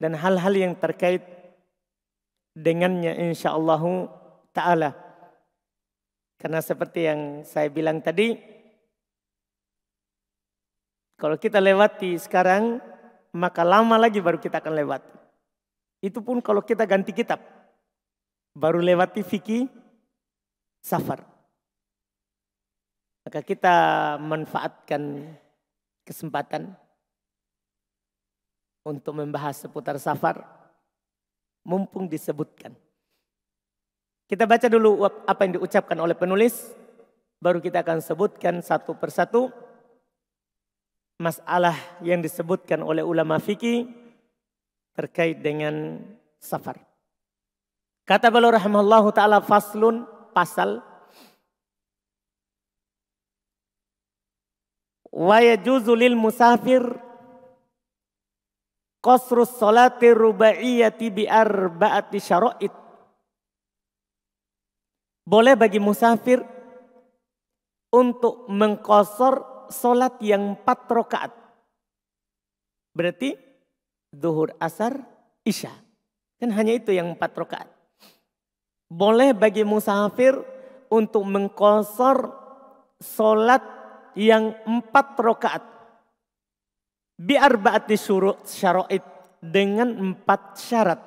dan hal-hal yang terkait dengannya insyaallah ta'ala. Karena seperti yang saya bilang tadi, kalau kita lewati sekarang, maka lama lagi baru kita akan lewati. Itu pun kalau kita ganti kitab, baru lewati fikih safar. Maka kita manfaatkan kesempatan untuk membahas seputar safar, mumpung disebutkan. Kita baca dulu apa yang diucapkan oleh penulis, baru kita akan sebutkan satu persatu masalah yang disebutkan oleh ulama fikih terkait dengan safar. Kata beliau rahimahullahu ta'ala, faslun, pasal, wa yajuzu lil musafir qasrus salati rubaiyati bi arba'ati syara'id. Boleh bagi musafir untuk mengqasar salat yang 4 rakaat. Berarti zuhur, asar, isya. Kan hanya itu yang 4 rakaat. Boleh bagi musafir untuk mengqasar salat yang 4 rakaat. Bi arba'ati syara'id, dengan 4 syarat.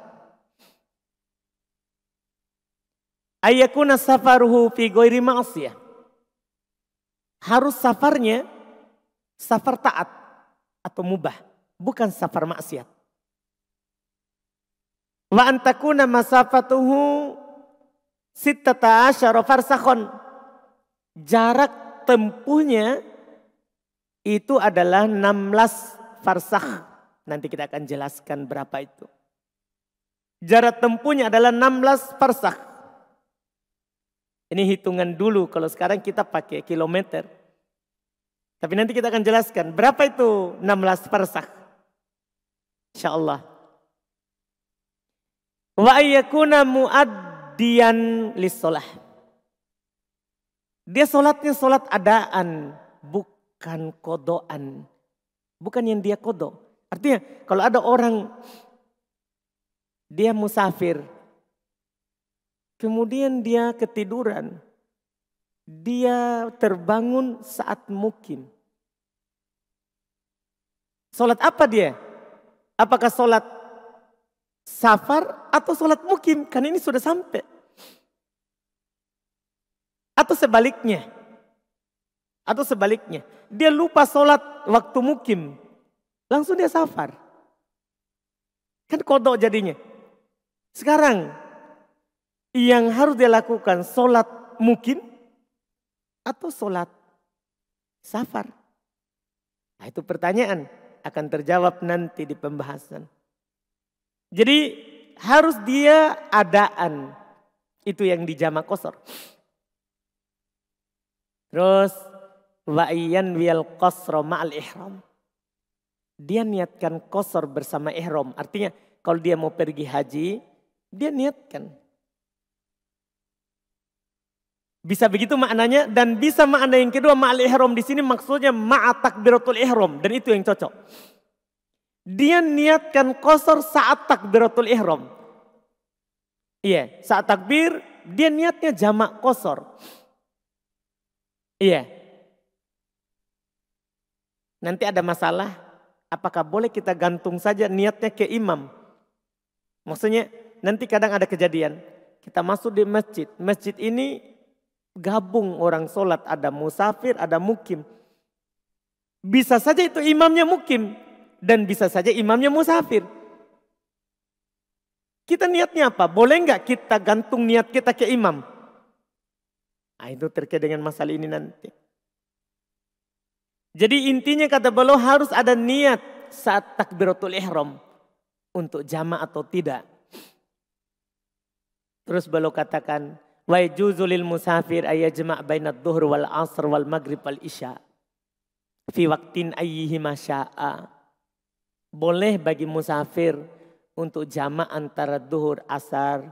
Ayyakuna safaruhu fi ghairi ma'siyah. Harus safarnya safar taat atau mubah, bukan safar maksiat. Wa antakuna masafatuhu 16 farsakhon. Jarak tempuhnya itu adalah 16 farsakh. Nanti kita akan jelaskan berapa itu. Jarak tempuhnya adalah 16 farsakh. Ini hitungan dulu, kalau sekarang kita pakai kilometer. Tapi nanti kita akan jelaskan berapa itu 16 farsakh. Insyaallah. Wa ayyakuna muaddiyan lis-shalah. Dia sholatnya sholat adaan, bukan kodoan. Bukan yang dia kodo. Artinya kalau ada orang, dia musafir, kemudian dia ketiduran, dia terbangun saat mukim. Sholat apa dia? Apakah sholat safar atau sholat mukim? Kan ini sudah sampai. Atau sebaliknya. Dia lupa sholat waktu mukim. Langsung dia safar. Kan kodok jadinya. Sekarang yang harus dia lakukan sholat mukim atau sholat safar? Nah, itu pertanyaan akan terjawab nanti di pembahasan. Jadi harus dia adaan. Itu yang dijamak qasar. Terus wa'iyan wal qasra ma'al ihram. Dia niatkan qasar bersama ihram. Artinya kalau dia mau pergi haji, dia niatkan. Bisa begitu maknanya, dan bisa makna yang kedua ma'al ihram di sini maksudnya ma'a takbiratul ihram, dan itu yang cocok. Dia niatkan qasar saat takbiratul ihram. Iya, saat takbir dia niatnya jamak qasar. Iya. Nanti ada masalah, apakah boleh kita gantung saja niatnya ke imam? Maksudnya nanti kadang ada kejadian, kita masuk di masjid. Masjid ini gabung orang sholat, ada musafir, ada mukim. Bisa saja itu imamnya mukim dan bisa saja imamnya musafir. Kita niatnya apa? Boleh nggak kita gantung niat kita ke imam? Nah, itu terkait dengan masalah ini nanti. Jadi intinya kata beliau harus ada niat saat takbiratul ihram untuk jama' atau tidak. Terus beliau katakan, wa yajuzu lil musafir ayyajma' bainad dhuhr wal asr wal maghrib wal isya fi waqtin ayyihima syaa. Boleh bagi musafir untuk jama' antara dhuhr, asar,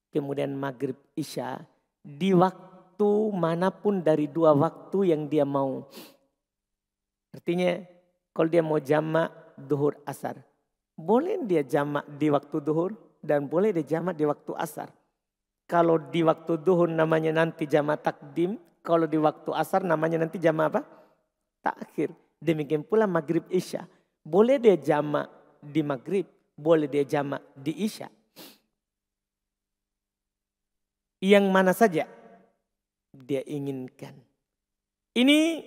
kemudian maghrib, isya di waktu manapun dari 2 waktu yang dia mau. Artinya kalau dia mau jama' dhuhr, asar, Boleh dia jamak di waktu duhur dan boleh dia jamak di waktu asar. Kalau di waktu duhur namanya nanti jamak takdim, kalau di waktu asar namanya nanti jamak apa? Takhir. Demikian pula maghrib isya. Boleh dia jamak di maghrib, boleh dia jamak di isya. Yang mana saja dia inginkan. Ini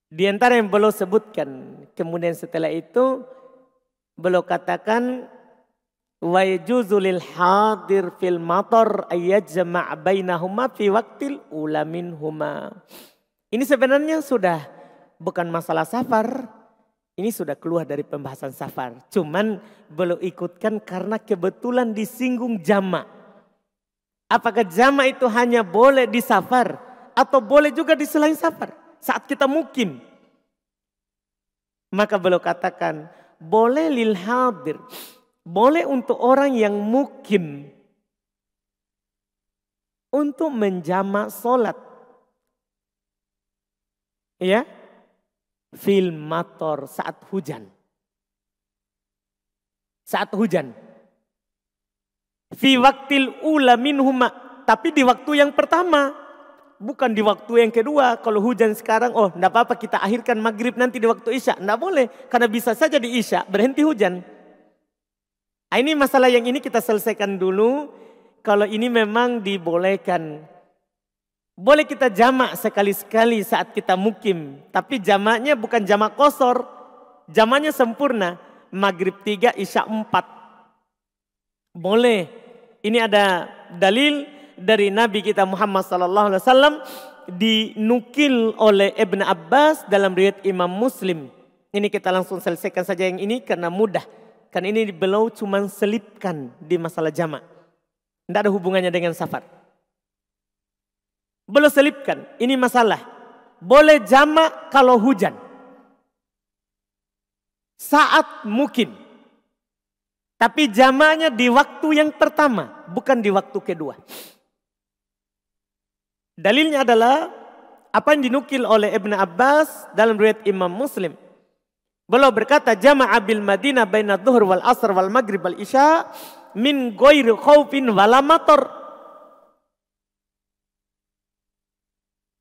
di antara yang beliau sebutkan. Kemudian setelah itu beliau katakan wa yajuzu lil hadir fil matar ayyajma' bainahuma fi waqtil ula minhuma. Ini sebenarnya sudah bukan masalah safar. Ini sudah keluar dari pembahasan safar. Cuman beliau ikutkan karena kebetulan disinggung jamak. Apakah jamak itu hanya boleh di safar atau boleh juga di selain safar saat kita mukim? Maka beliau katakan boleh lil hadir, boleh untuk orang yang mukim untuk menjamak solat, ya, fil mator saat hujan, fi waktil ula minhuma, tapi di waktu yang pertama, bukan di waktu yang kedua. Kalau hujan sekarang, oh enggak apa-apa kita akhirkan maghrib nanti di waktu isya. Enggak boleh, karena bisa saja di isya berhenti hujan. Nah, ini masalah yang ini kita selesaikan dulu. Kalau ini memang dibolehkan. Boleh kita jamak sekali-sekali saat kita mukim. Tapi jamaknya bukan jamak kosor. Jamaknya sempurna. Maghrib 3, isya 4. Boleh. Ini ada dalil dari Nabi kita Muhammad SAW dinukil oleh Ibn Abbas dalam riwayat Imam Muslim. Ini kita langsung selesaikan saja yang ini karena mudah. Kan ini beliau cuma selipkan di masalah jamak. Tidak ada hubungannya dengan safar. Beliau selipkan, ini masalah. Boleh jamak kalau hujan. Saat mukim. Tapi jamaknya di waktu yang pertama, bukan di waktu kedua. Dalilnya adalah apa yang dinukil oleh Ibn Abbas dalam riwayat Imam Muslim. Beliau berkata, jama'a bil Madinah baina dhuhr wal asr wal maghrib wal isya min ghairi khaufin wala matar.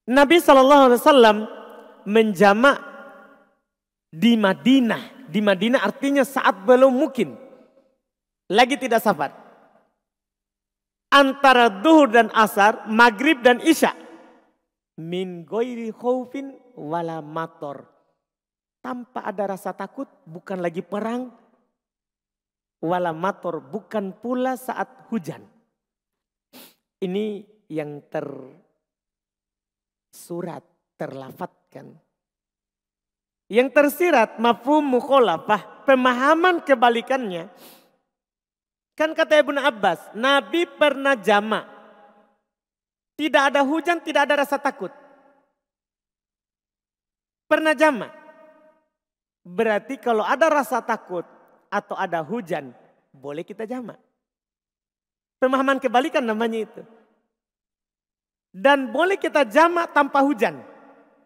Nabi SAW menjamak di Madinah. Di Madinah artinya saat belum mukim. Lagi tidak safar. Antara duhur dan asar, maghrib dan isya. Min ghairi khaufin wala matar. Tanpa ada rasa takut, bukan lagi perang. Wala matar, bukan pula saat hujan. Ini yang tersurat, terlafatkan. Yang tersirat, mafhum mukhalafah, pemahaman kebalikannya. Kan kata Ibnu Abbas, Nabi pernah jamak. Tidak ada hujan, tidak ada rasa takut. Pernah jamak. Berarti kalau ada rasa takut atau ada hujan, boleh kita jamak. Pemahaman kebalikan namanya itu. Dan boleh kita jamak tanpa hujan.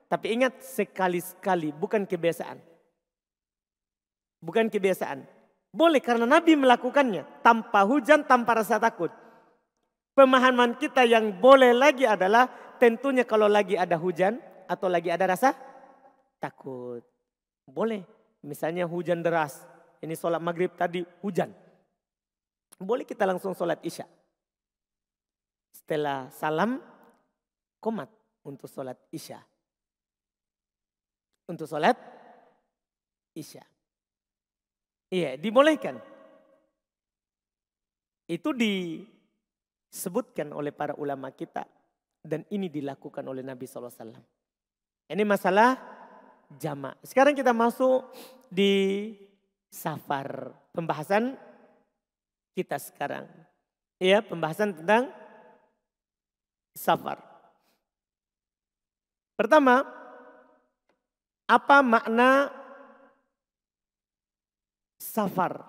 Tapi ingat sekali-sekali, bukan kebiasaan. Bukan kebiasaan. Boleh karena Nabi melakukannya tanpa hujan, tanpa rasa takut. Pemahaman kita yang boleh lagi adalah tentunya kalau lagi ada hujan atau lagi ada rasa takut. Boleh. Misalnya hujan deras. Ini sholat maghrib tadi hujan. Boleh kita langsung sholat isya. Setelah salam, qomat untuk sholat isya. Untuk sholat isya. Iya, dibolehkan. Itu disebutkan oleh para ulama kita. Dan ini dilakukan oleh Nabi SAW. Ini masalah jamak. Sekarang kita masuk di safar. Pembahasan kita sekarang. Iya, pembahasan tentang safar. Pertama, apa makna safar?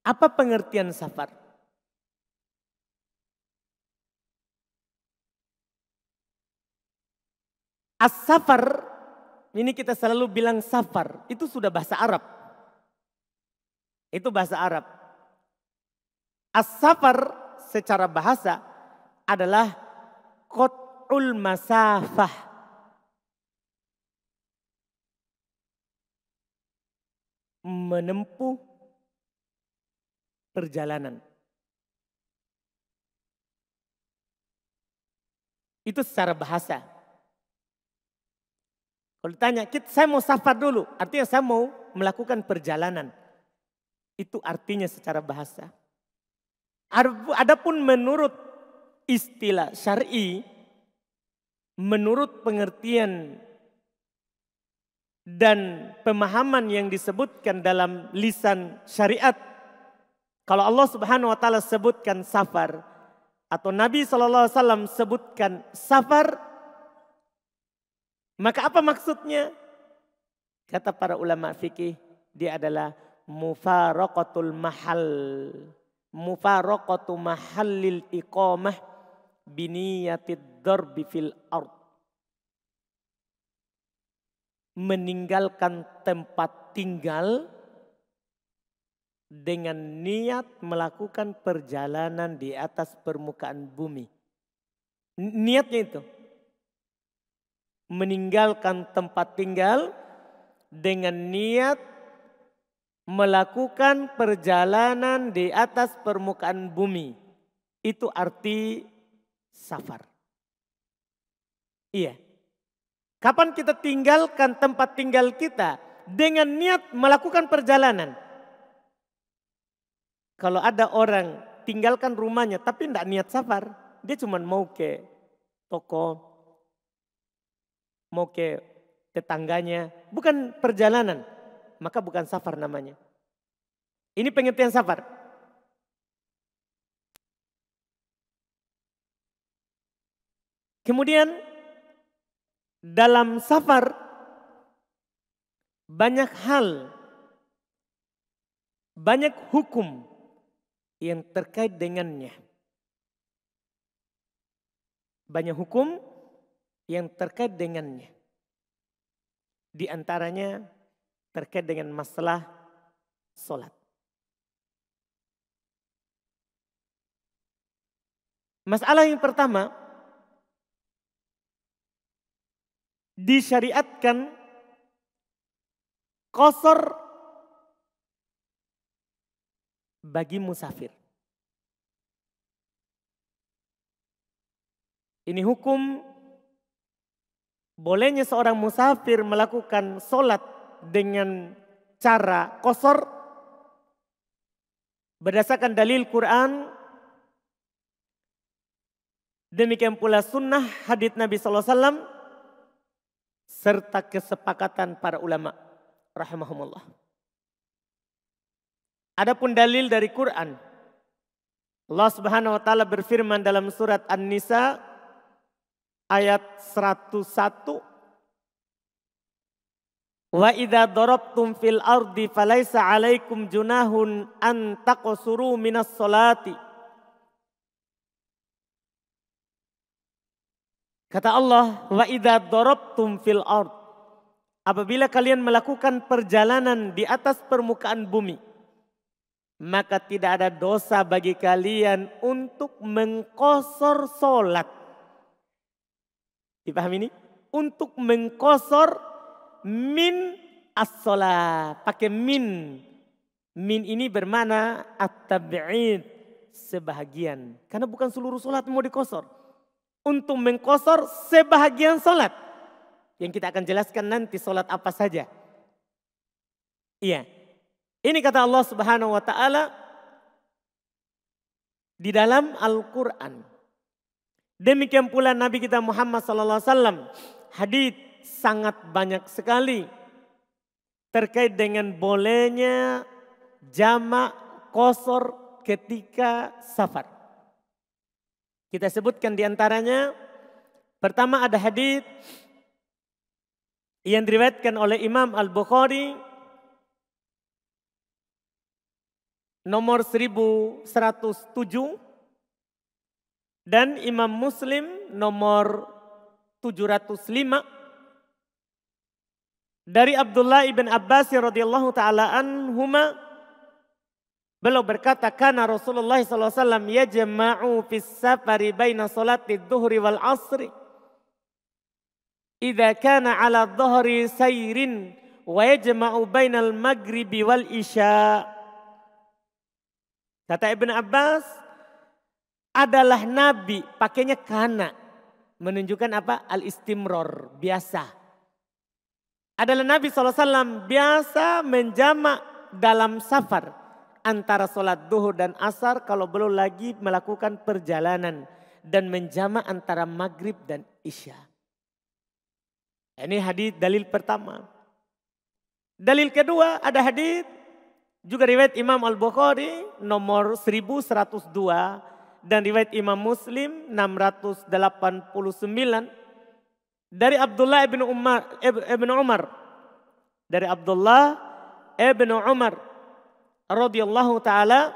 Apa pengertian safar? As-safar, ini kita selalu bilang safar, itu sudah bahasa Arab. Itu bahasa Arab. As-safar secara bahasa adalah qat'ul masafah. Menempuh perjalanan. Itu secara bahasa. Kalau ditanya, saya mau safar dulu, artinya saya mau melakukan perjalanan. Itu artinya secara bahasa. Adapun menurut istilah syar'i, menurut pengertian dan pemahaman yang disebutkan dalam lisan syariat, kalau Allah Subhanahu wa taala sebutkan safar atau Nabi SAW sebutkan safar, maka apa maksudnya? Kata para ulama fikih, dia adalah mufaraqatul mahal. Mufaraqatu mahallil iqamah biniyatid darbi fil ard. Meninggalkan tempat tinggal dengan niat melakukan perjalanan di atas permukaan bumi. Niatnya itu. Meninggalkan tempat tinggal dengan niat melakukan perjalanan di atas permukaan bumi. Itu arti safar. Iya. Kapan kita tinggalkan tempat tinggal kita dengan niat melakukan perjalanan? Kalau ada orang tinggalkan rumahnya tapi tidak niat safar, dia cuma mau ke toko, mau ke tetangganya, bukan perjalanan, maka bukan safar namanya. Ini pengertian safar. Kemudian dalam safar banyak hal, banyak hukum yang terkait dengannya. Banyak hukum yang terkait dengannya. Di antaranya terkait dengan masalah sholat. Masalah yang pertama, disyariatkan qasar bagi musafir. Ini hukum bolehnya seorang musafir melakukan sholat dengan cara qasar berdasarkan dalil Quran. Demikian pula sunnah hadits Nabi SAW serta kesepakatan para ulama rahimahumullah. Adapun dalil dari Quran, Allah Subhanahu wa taala berfirman dalam surat An-Nisa ayat 101, wa idza darabtum fil ardi falaisa 'alaikum junahun an taqsuru minas sholati. Kata Allah, wa idza darabtum fil ard. Apabila kalian melakukan perjalanan di atas permukaan bumi, maka tidak ada dosa bagi kalian untuk mengqasar salat. Dipahami ini? Untuk mengqasar min as-salat. Pakai min. Min ini bermakna at-tab'id, sebahagian. Karena bukan seluruh salat mau diqasar. Untuk mengqasar sebahagian salat. Yang kita akan jelaskan nanti salat apa saja. Iya. Ini kata Allah Subhanahu wa taala di dalam Al-Qur'an. Demikian pula Nabi kita Muhammad sallallahu alaihi wasallam, hadits sangat banyak sekali terkait dengan bolehnya jamak qasar ketika safar. Kita sebutkan di antaranya, pertama ada hadits yang diriwayatkan oleh Imam Al-Bukhari nomor 1107 dan Imam Muslim nomor 705 dari Abdullah ibn Abbas radhiyallahu taala anhuma Beliau berkata, "Kana Rasulullah sallallahu alaihi wasallam yajma'u fis safari baina salati dhuhri wal asri. Idza kana 'ala dhahri sayrin wa yajma'u bainal maghribi wal isya." Kata Ibn Abbas, adalah Nabi, pakainya kana, menunjukkan apa? Al-istimror, biasa. Adalah Nabi SAW biasa menjamak dalam safar antara sholat duhur dan asar kalau belum lagi melakukan perjalanan, dan menjamak antara maghrib dan isya. Ini hadis dalil pertama. Dalil kedua ada hadis juga riwayat Imam Al-Bukhari nomor 1102 dan riwayat Imam Muslim 689 dari Abdullah ibn Umar dari Abdullah ibn Umar radhiyallahu taala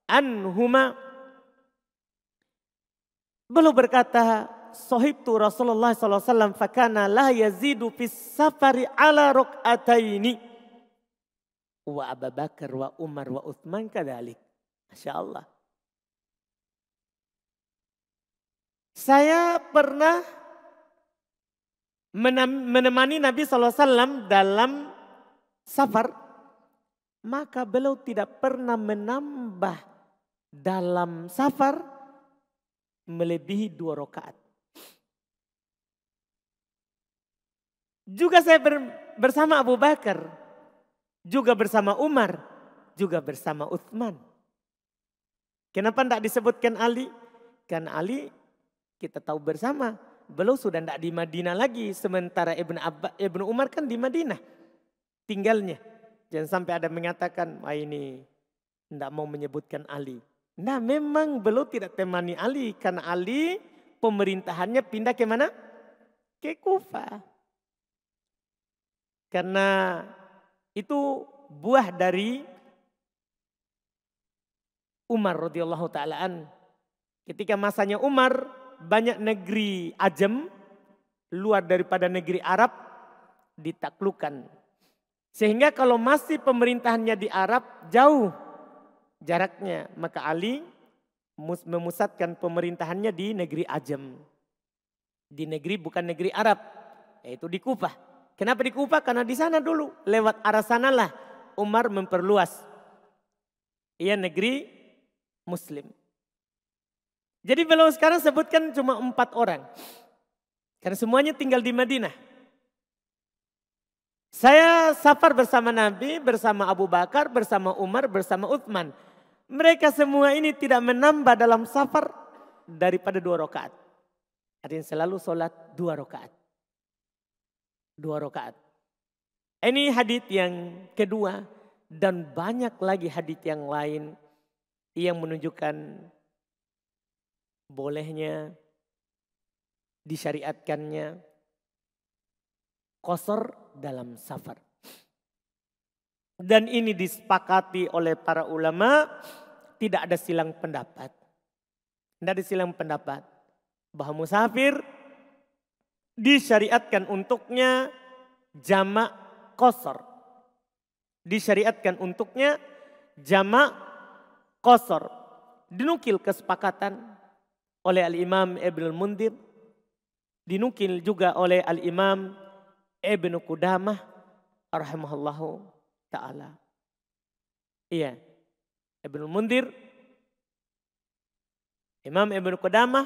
anhuma, beliau berkata, "Sahibtu Rasulullah sallallahu alaihi wasallam fakana la yazidu fis safari ala rakaataini wa Abu Bakar wa Umar wa Utsman kadzalik." Masyaallah. Saya pernah menemani Nabi SAW dalam safar, maka beliau tidak pernah menambah dalam safar melebihi 2 rakaat. Juga saya bersama Abu Bakar, juga bersama Umar, juga bersama Utsman. Kenapa tidak disebutkan Ali? Karena Ali kita tahu bersama, beliau sudah tidak di Madinah lagi. Sementara Ibnu Umar kan di Madinah tinggalnya. Jangan sampai ada mengatakan, wah ini tidak mau menyebutkan Ali. Nah memang beliau tidak temani Ali. Karena Ali pemerintahannya pindah ke mana? Ke Kufah. Karena itu buah dari Umar radhiyallahu ta'ala. Ketika masanya Umar, banyak negeri Ajam, luar daripada negeri Arab, ditaklukkan. Sehingga kalau masih pemerintahannya di Arab, jauh jaraknya. Maka Ali memusatkan pemerintahannya di negeri Ajam. Di negeri bukan negeri Arab, yaitu di Kufah. Kenapa di Kufah? Karena di sana dulu, lewat arah sanalah Umar memperluas. Ia negeri Muslim. Jadi beliau sekarang sebutkan cuma 4 orang. Karena semuanya tinggal di Madinah. Saya safar bersama Nabi, bersama Abu Bakar, bersama Umar, bersama Utsman. Mereka semua ini tidak menambah dalam safar daripada 2 rakaat. Artinya selalu sholat 2 rakaat. 2 rakaat. Ini hadits yang kedua, dan banyak lagi hadits yang lain yang menunjukkan bolehnya, disyariatkannya qasar dalam safar. Dan ini disepakati oleh para ulama, tidak ada silang pendapat. Tidak ada silang pendapat bahwa musafir disyariatkan untuknya jamak qasar. Disyariatkan untuknya jamak qasar. Dinukil kesepakatan oleh Al-Imam Ibnu Mundir, dinukil juga oleh Al-Imam Ibnu Qudamah rahimahullahu ta'ala. Iya, Ibnu Mundir, Imam Ibnu Qudamah,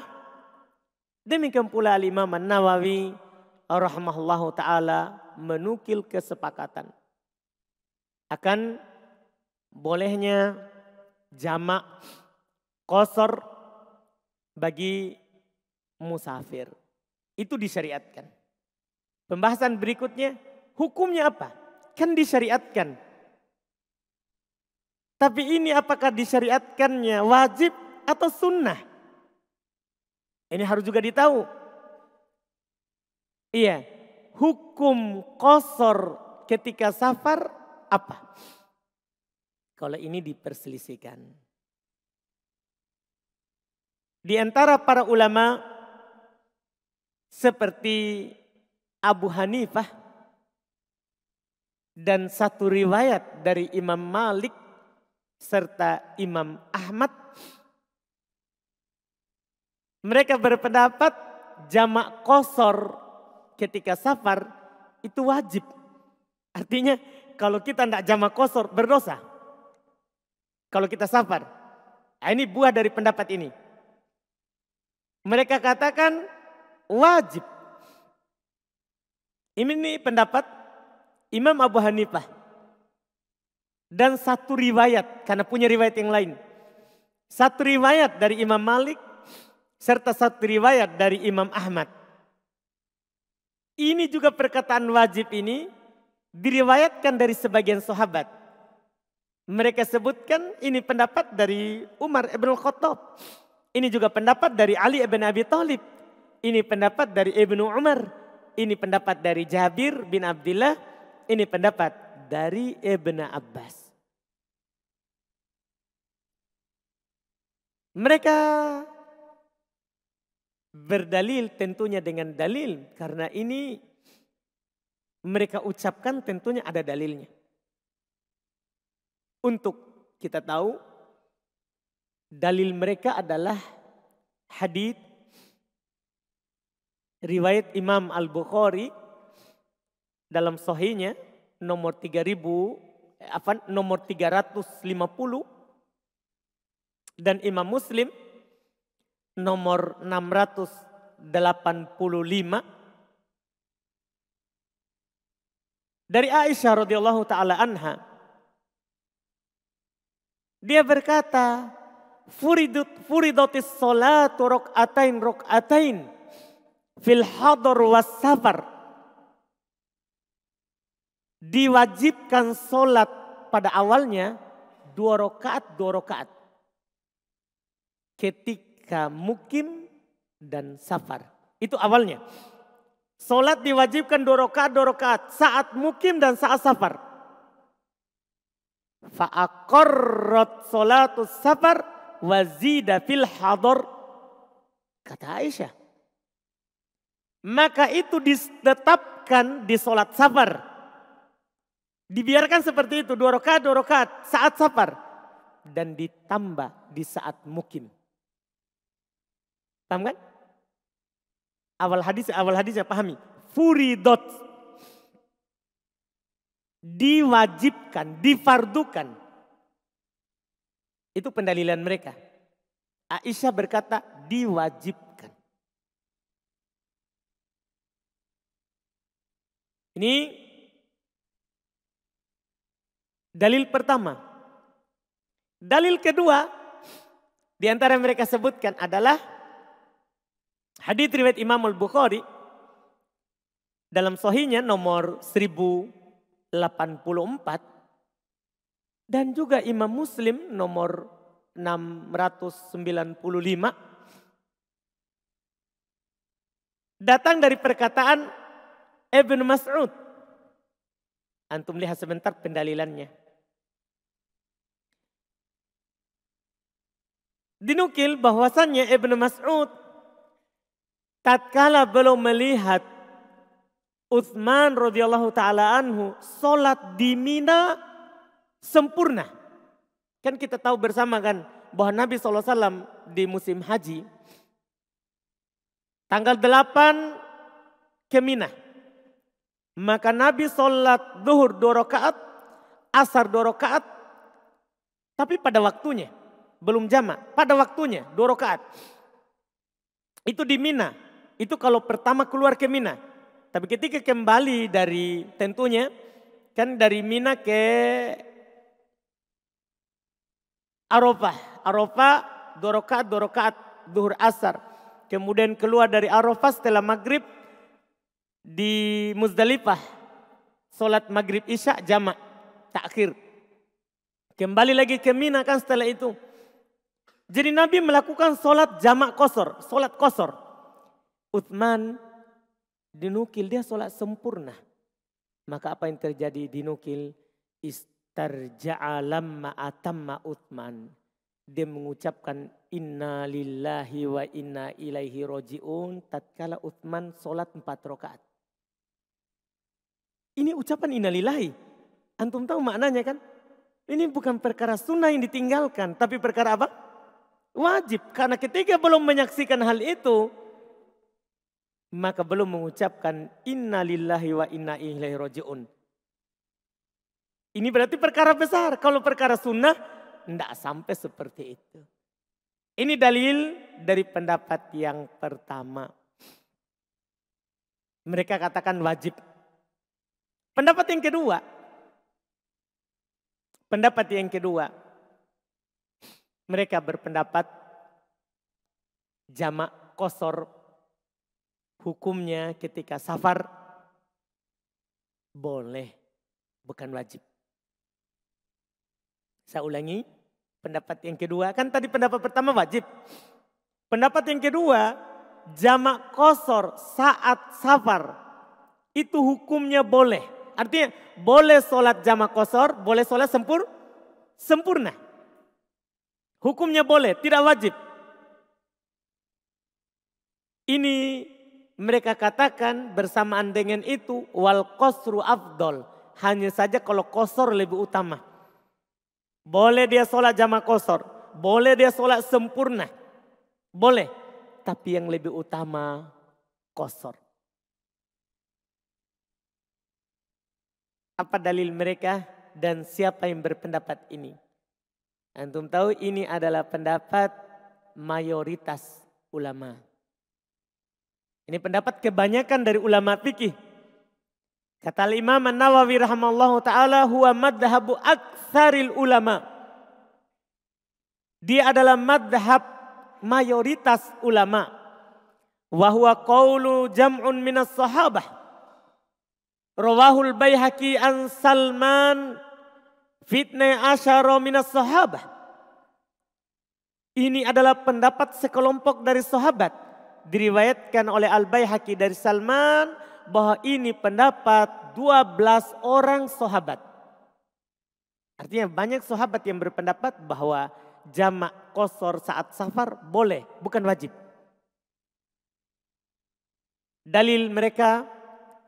demikian pula Al-Imam An-Nawawi rahimahullahu ta'ala menukil kesepakatan akan bolehnya jamak qasar bagi musafir. Itu disyariatkan. Pembahasan berikutnya, hukumnya apa? Kan disyariatkan. Tapi ini apakah disyariatkannya wajib atau sunnah? Ini harus juga ditahu. Iya, hukum qasar ketika safar apa? Kalau ini diperselisihkan. Di antara para ulama seperti Abu Hanifah dan satu riwayat dari Imam Malik serta Imam Ahmad. Mereka berpendapat jamak qashar ketika safar itu wajib. Artinya kalau kita tidak jamak qashar berdosa. Kalau kita safar. Nah, ini buah dari pendapat ini. Mereka katakan wajib. Ini pendapat Imam Abu Hanifah. Dan satu riwayat, karena punya riwayat yang lain. Satu riwayat dari Imam Malik, serta satu riwayat dari Imam Ahmad. Ini juga perkataan wajib ini diriwayatkan dari sebagian sahabat. Mereka sebutkan ini pendapat dari Umar ibn Khattab. Ini juga pendapat dari Ali ibn Abi Thalib. Ini pendapat dari Ibnu Umar. Ini pendapat dari Jabir bin Abdullah. Ini pendapat dari Ibn Abbas. Mereka berdalil tentunya dengan dalil. Karena ini mereka ucapkan tentunya ada dalilnya. Untuk kita tahu dalil mereka adalah hadits riwayat Imam Al-Bukhari dalam sahihnya nomor 350 dan Imam Muslim nomor 685 dari Aisyah radhiyallahu taala anha. Dia berkata, furidatis sholatu rok'atain fil hadar was safar. Diwajibkan sholat pada awalnya 2 rakaat. Ketika mukim dan safar. Itu awalnya. Sholat diwajibkan 2 rakaat saat mukim dan saat safar. Fa'aqarrat sholatus safar wazida fil hadar. Kata Aisyah. Maka itu ditetapkan di sholat safar. Dibiarkan seperti itu 2 rakaat saat safar. Dan ditambah di saat mukim. Paham kan? Awal hadisnya pahami. Furidot. Diwajibkan, difardukan. Itu pendalilan mereka. Aisyah berkata diwajibkan. Ini dalil pertama. Dalil kedua di antara mereka sebutkan adalah hadits riwayat Imam Al-Bukhari dalam sahihnya nomor 1084 dan juga Imam Muslim nomor 695 datang dari perkataan Ibnu Mas'ud. Antum lihat sebentar pendalilannya. Dinukil bahwasannya Ibnu Mas'ud tatkala belum melihat Utsman radhiyallahu taala anhu salat di Mina sempurna. Kan kita tahu bersama kan bahwa Nabi SAW di musim haji tanggal 8 ke Mina. Maka Nabi sholat zuhur 2 rakaat, asar 2 rakaat, tapi pada waktunya. Belum jamak, pada waktunya 2 rakaat. Itu di Mina, itu kalau pertama keluar ke Mina. Tapi ketika kembali dari tentunya, kan dari Mina ke Arafah. Arafah 2 rakaat, zuhur asar. Kemudian keluar dari Arafah setelah maghrib di Muzdalifah. Sholat maghrib isya jamak, takhir. Kembali lagi ke Mina kan setelah itu. Jadi Nabi melakukan sholat jamak qashar, sholat qashar. Utsman dinukil dia sholat sempurna. Maka apa yang terjadi dinukil? Istarja'a lamma atamma Utsman. Dia mengucapkan inna lillahi wa inna ilaihi roji'un. Tatkala Utsman sholat 4 rakaat. Ini ucapan inna lillahi. Antum tahu maknanya kan? Ini bukan perkara sunnah yang ditinggalkan, tapi perkara apa? Wajib. Karena ketika belum menyaksikan hal itu, maka belum mengucapkan inna lillahi wa inna ilaihi raji'un. Ini berarti perkara besar. Kalau perkara sunnah, tidak sampai seperti itu. Ini dalil dari pendapat yang pertama. Mereka katakan wajib. Pendapat yang kedua, mereka berpendapat jamak qasar hukumnya ketika safar boleh, bukan wajib. Saya ulangi, pendapat yang kedua, kan tadi pendapat pertama wajib. Pendapat yang kedua, jamak qasar saat safar itu hukumnya boleh. Artinya boleh sholat jamak qasar, boleh sholat sempurna. Hukumnya boleh, tidak wajib. Ini mereka katakan bersamaan dengan itu wal qasru afdol. Hanya saja kalau qasar lebih utama. Boleh dia sholat jamak qasar, boleh dia sholat sempurna. Boleh, tapi yang lebih utama qasar. Apa dalil mereka dan siapa yang berpendapat ini? Antum tahu ini adalah pendapat mayoritas ulama. Ini pendapat kebanyakan dari ulama fikih. Kata Imam An-Nawawi rahimallahu taala huwa madhabu aktsaril ulama. Dia adalah madhab mayoritas ulama. Wa huwa qaulu jam'un minas sahabah. Rawahul Baihaqi an Salman fitnah asyara minas sahabah. Ini adalah pendapat sekelompok dari sahabat. Diriwayatkan oleh Al-Baihaqi dari Salman bahwa ini pendapat 12 orang sahabat. Artinya banyak sahabat yang berpendapat bahwa jamak qasar saat safar boleh, bukan wajib. Dalil mereka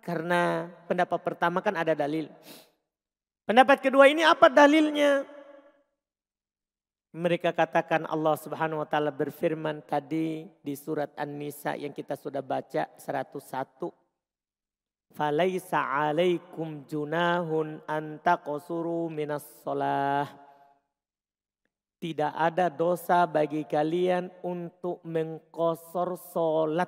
karena pendapat pertama kan ada dalil. Pendapat kedua ini apa dalilnya? Mereka katakan Allah Subhanahu wa taala berfirman tadi di surat An-Nisa yang kita sudah baca 101. Falaisa 'alaikum junahun an taqsuru minas shalah. Tidak ada dosa bagi kalian untuk mengqasar salat.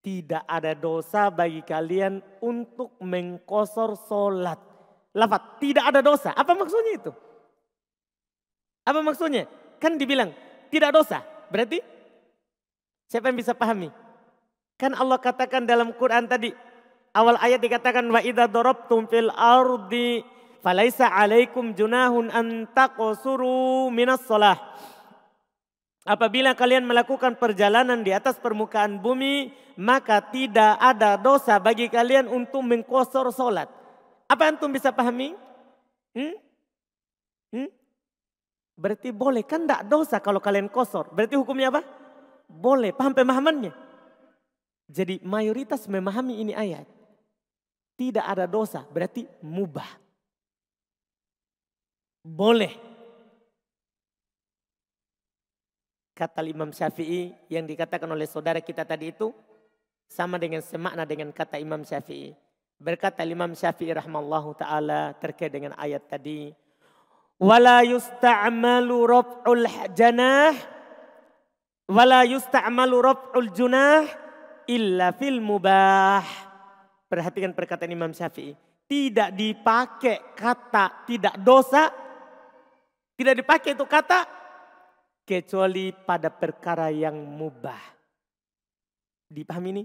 Tidak ada dosa bagi kalian untuk mengqasar salat. Lafaz tidak ada dosa. Apa maksudnya itu? Apa maksudnya? Kan dibilang tidak dosa. Berarti siapa yang bisa pahami? Kan Allah katakan dalam Quran tadi. Awal ayat dikatakan wa idza darabtum fil ardi falaisa 'alaikum junahun an taqsuru minas shalah. Apabila kalian melakukan perjalanan di atas permukaan bumi, maka tidak ada dosa bagi kalian untuk mengqasar salat. Apa antum bisa pahami? Berarti boleh, kan tidak dosa kalau kalian qasar. Berarti hukumnya apa? Boleh, paham pemahamannya? Jadi mayoritas memahami ini ayat. Tidak ada dosa, berarti mubah. Boleh. Kata Imam Syafi'i yang dikatakan oleh saudara kita tadi itu sama dengan semakna dengan kata Imam Syafi'i. Berkata Imam Syafi'i rahmallahu ta'ala terkait dengan ayat tadi. Wala yusta'malu raf'ul janah. Wala yusta'malu raf'ul junah illa fil mubah. Perhatikan perkataan Imam Syafi'i. Tidak dipakai kata tidak dosa. Tidak dipakai itu kata kecuali pada perkara yang mubah. Dipahami ini?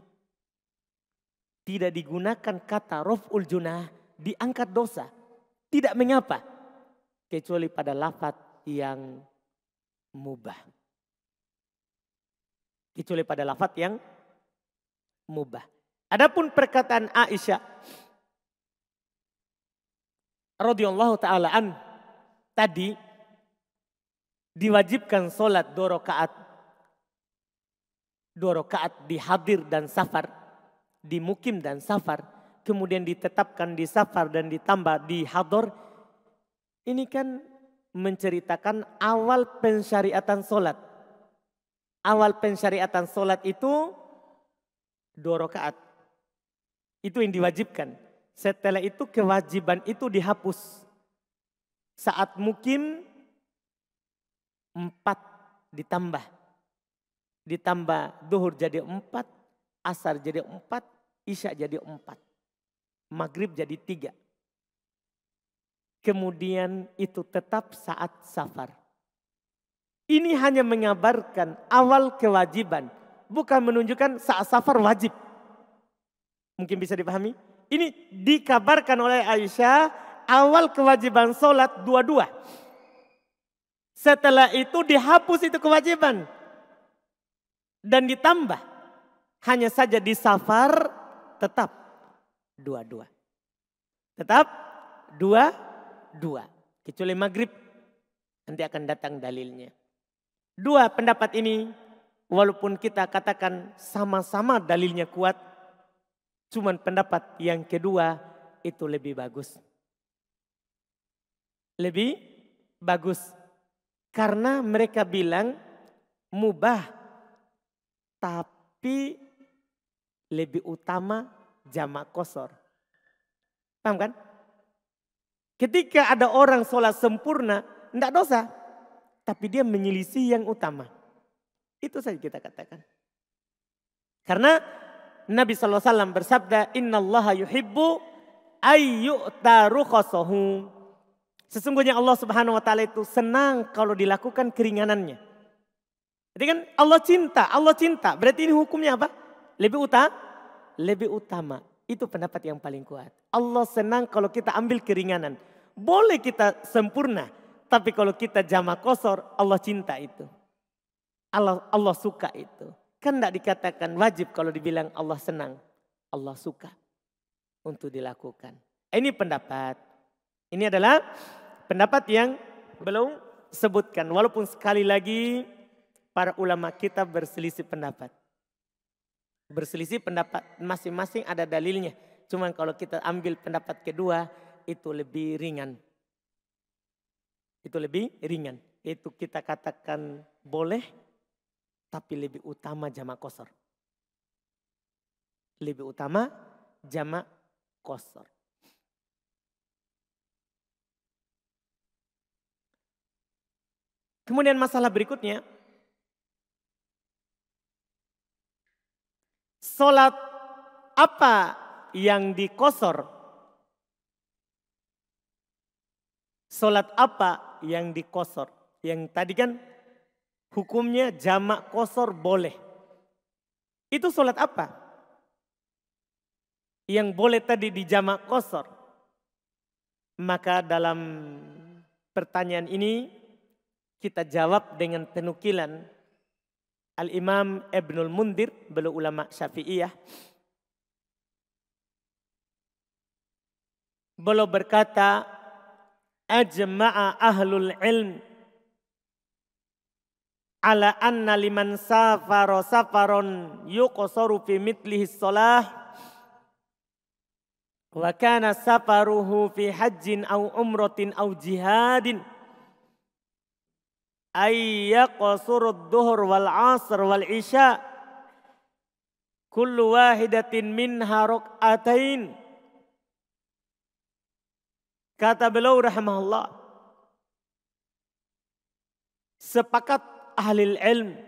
Tidak digunakan kata raf'ul junah, diangkat dosa. Tidak mengapa. Kecuali pada lafaz yang mubah. Kecuali pada lafaz yang mubah. Adapun perkataan Aisyah radhiyallahu taala an tadi diwajibkan sholat 2 rakaat. 2 rakaat di hadir dan safar. Di mukim dan safar. Kemudian ditetapkan di safar dan ditambah di hador. Ini kan menceritakan awal pensyariatan solat. Awal pensyariatan solat itu 2 rakaat. Itu yang diwajibkan. Setelah itu kewajiban itu dihapus. Saat mukim 4 ditambah. Ditambah duhur jadi 4, asar jadi 4, isya jadi 4. Maghrib jadi 3. Kemudian itu tetap saat safar. Ini hanya mengabarkan awal kewajiban. Bukan menunjukkan saat safar wajib. Mungkin bisa dipahami? Ini dikabarkan oleh Aisyah awal kewajiban sholat 22. Setelah itu dihapus itu kewajiban. Dan ditambah. Hanya saja di safar tetap 22. Tetap 22. Kecuali maghrib. Nanti akan datang dalilnya. 2 pendapat ini. Walaupun kita katakan sama-sama dalilnya kuat. Cuman pendapat yang kedua itu lebih bagus. Lebih bagus. Karena mereka bilang mubah. Tapi lebih utama jamak qashar. Paham kan? Ketika ada orang sholat sempurna, tidak dosa. Tapi dia menyelisih yang utama. Itu saja kita katakan. Karena Nabi SAW bersabda, Innallaha yuhibbu ayyu'ta rukhsahu. Sesungguhnya Allah Subhanahu wa taala itu senang kalau dilakukan keringanannya. Jadi kan Allah cinta. Berarti ini hukumnya apa? Lebih utama. Itu pendapat yang paling kuat. Allah senang kalau kita ambil keringanan. Boleh kita sempurna. Tapi kalau kita jamak qashar, Allah cinta itu. Allah suka itu. Kan tidak dikatakan wajib kalau dibilang Allah senang. Allah suka untuk dilakukan. Ini pendapat. Ini adalah pendapat yang belum sebutkan. Walaupun sekali lagi para ulama kita berselisih pendapat. Berselisih pendapat masing-masing ada dalilnya. Cuman kalau kita ambil pendapat kedua itu lebih ringan. Itu lebih ringan. Itu kita katakan boleh tapi lebih utama jamak qashar. Lebih utama jamak qashar. Kemudian masalah berikutnya. Salat apa yang diqashar? Salat apa yang diqashar? Yang tadi kan hukumnya jamak qashar boleh. Itu salat apa? Yang boleh tadi di jamak qashar. Maka dalam pertanyaan ini kita jawab dengan penukilan Al-Imam Ibnul Mundhir, beliau ulama Syafi'iyah. Beliau berkata, ajma'a ahlul ilm ala anna liman safara safaron yuqsaru fi mitlihi shalah wa kana safaruhu fi hajjin aw umratin aw jihadin ayyaqsurud duhur wal asr wal isya kullu wahidatin minha rak'atain. Kata beliau rahimahullah, sepakat ahli ilm,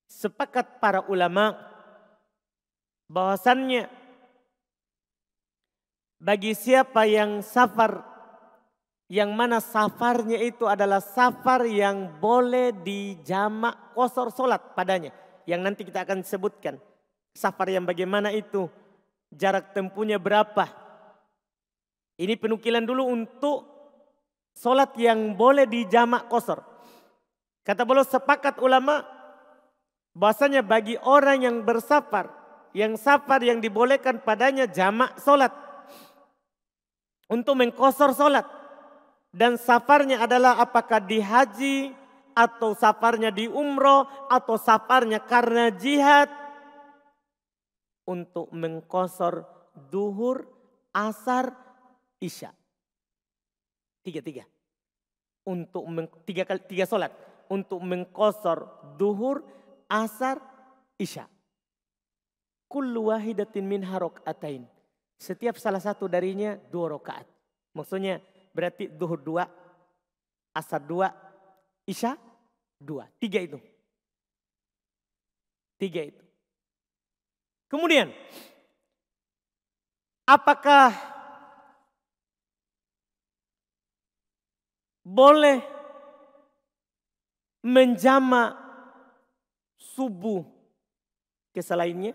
sepakat para ulama bahwasannya bagi siapa yang safar, yang mana safarnya itu adalah safar yang boleh dijamak qashar salat padanya. Yang nanti kita akan sebutkan. Safar yang bagaimana itu, jarak tempuhnya berapa. Ini penukilan dulu untuk salat yang boleh dijamak qashar. Kata beliau sepakat ulama bahasanya bagi orang yang bersafar, yang safar yang dibolehkan padanya jamak salat. Untuk mengqashar salat. Dan safarnya adalah apakah di haji atau safarnya di umroh atau safarnya karena jihad. Untuk mengqashar duhur, asar, isya. 3. untuk tiga solat untuk mengqasar duhur, asar, isya. Kullu wahidatin minha rakaatain. Setiap salah satu darinya 2 rakaat. Maksudnya berarti duhur 2, asar 2, isya 2. 3 itu. 3 itu. Kemudian, apakah boleh menjamak subuh ke selainnya?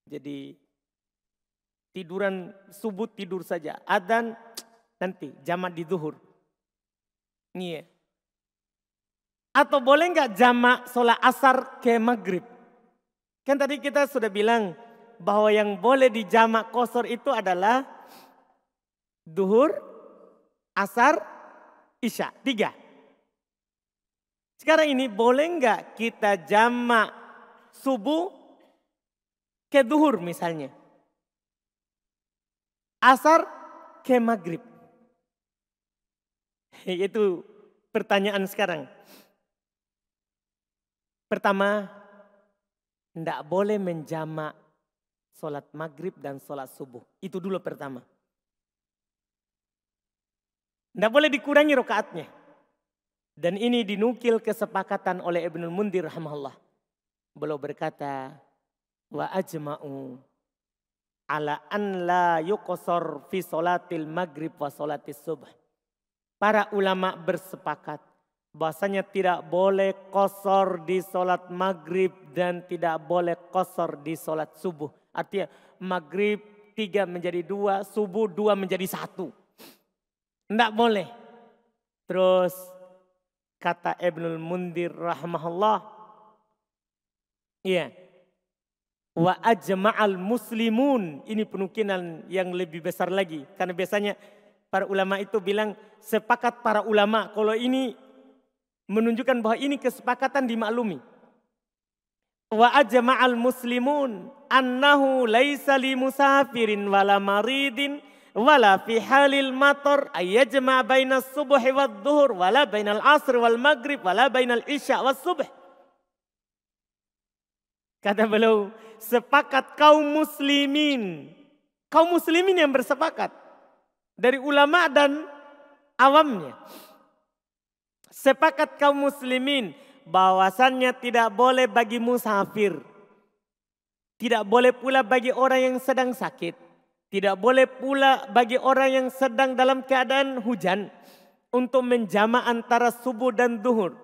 Jadi tiduran subuh tidur saja. Adzan nanti jamak di zuhur. Iya. Atau boleh nggak jamak sholat asar ke maghrib? Kan tadi kita sudah bilang bahwa yang boleh dijamak qasar itu adalah duhur, asar, isya. 3. Sekarang ini boleh nggak kita jamak subuh ke duhur misalnya. Asar ke maghrib. Itu pertanyaan sekarang. Pertama, tidak boleh menjamak sholat maghrib dan sholat subuh. Itu dulu pertama. Tidak boleh dikurangi rakaatnya. Dan ini dinukil kesepakatan oleh Ibnul Mundhir rahimahullah. Beliau berkata, wa ajma'u ala an la yuqsar fi sholatil maghrib wa sholatis subuh. Para ulama bersepakat bahwasanya tidak boleh qasar di sholat maghrib dan tidak boleh qasar di sholat subuh. Artinya maghrib 3 menjadi 2, subuh 2 menjadi 1. Tidak boleh. Terus kata Ibnul Mundhir rahimahullah, iya, wa ajma'al muslimun. Ini penukilan yang lebih besar lagi. Karena biasanya para ulama itu bilang sepakat para ulama. Kalau ini menunjukkan bahwa ini kesepakatan dimaklumi. Wa ajma'al muslimun annahu laisa li musafirin wala maridin wala fi halil matar ayyajma' bainas subuhi wad duhur wala bainal asr wal maghrib wala bainal isya was subuh. Kata beliau, sepakat kaum muslimin. Kaum muslimin yang bersepakat. Dari ulama dan awamnya. Sepakat kaum muslimin bahwasannya tidak boleh bagi musafir. Tidak boleh pula bagi orang yang sedang sakit. Tidak boleh pula bagi orang yang sedang dalam keadaan hujan. Untuk menjamak antara subuh dan duhur.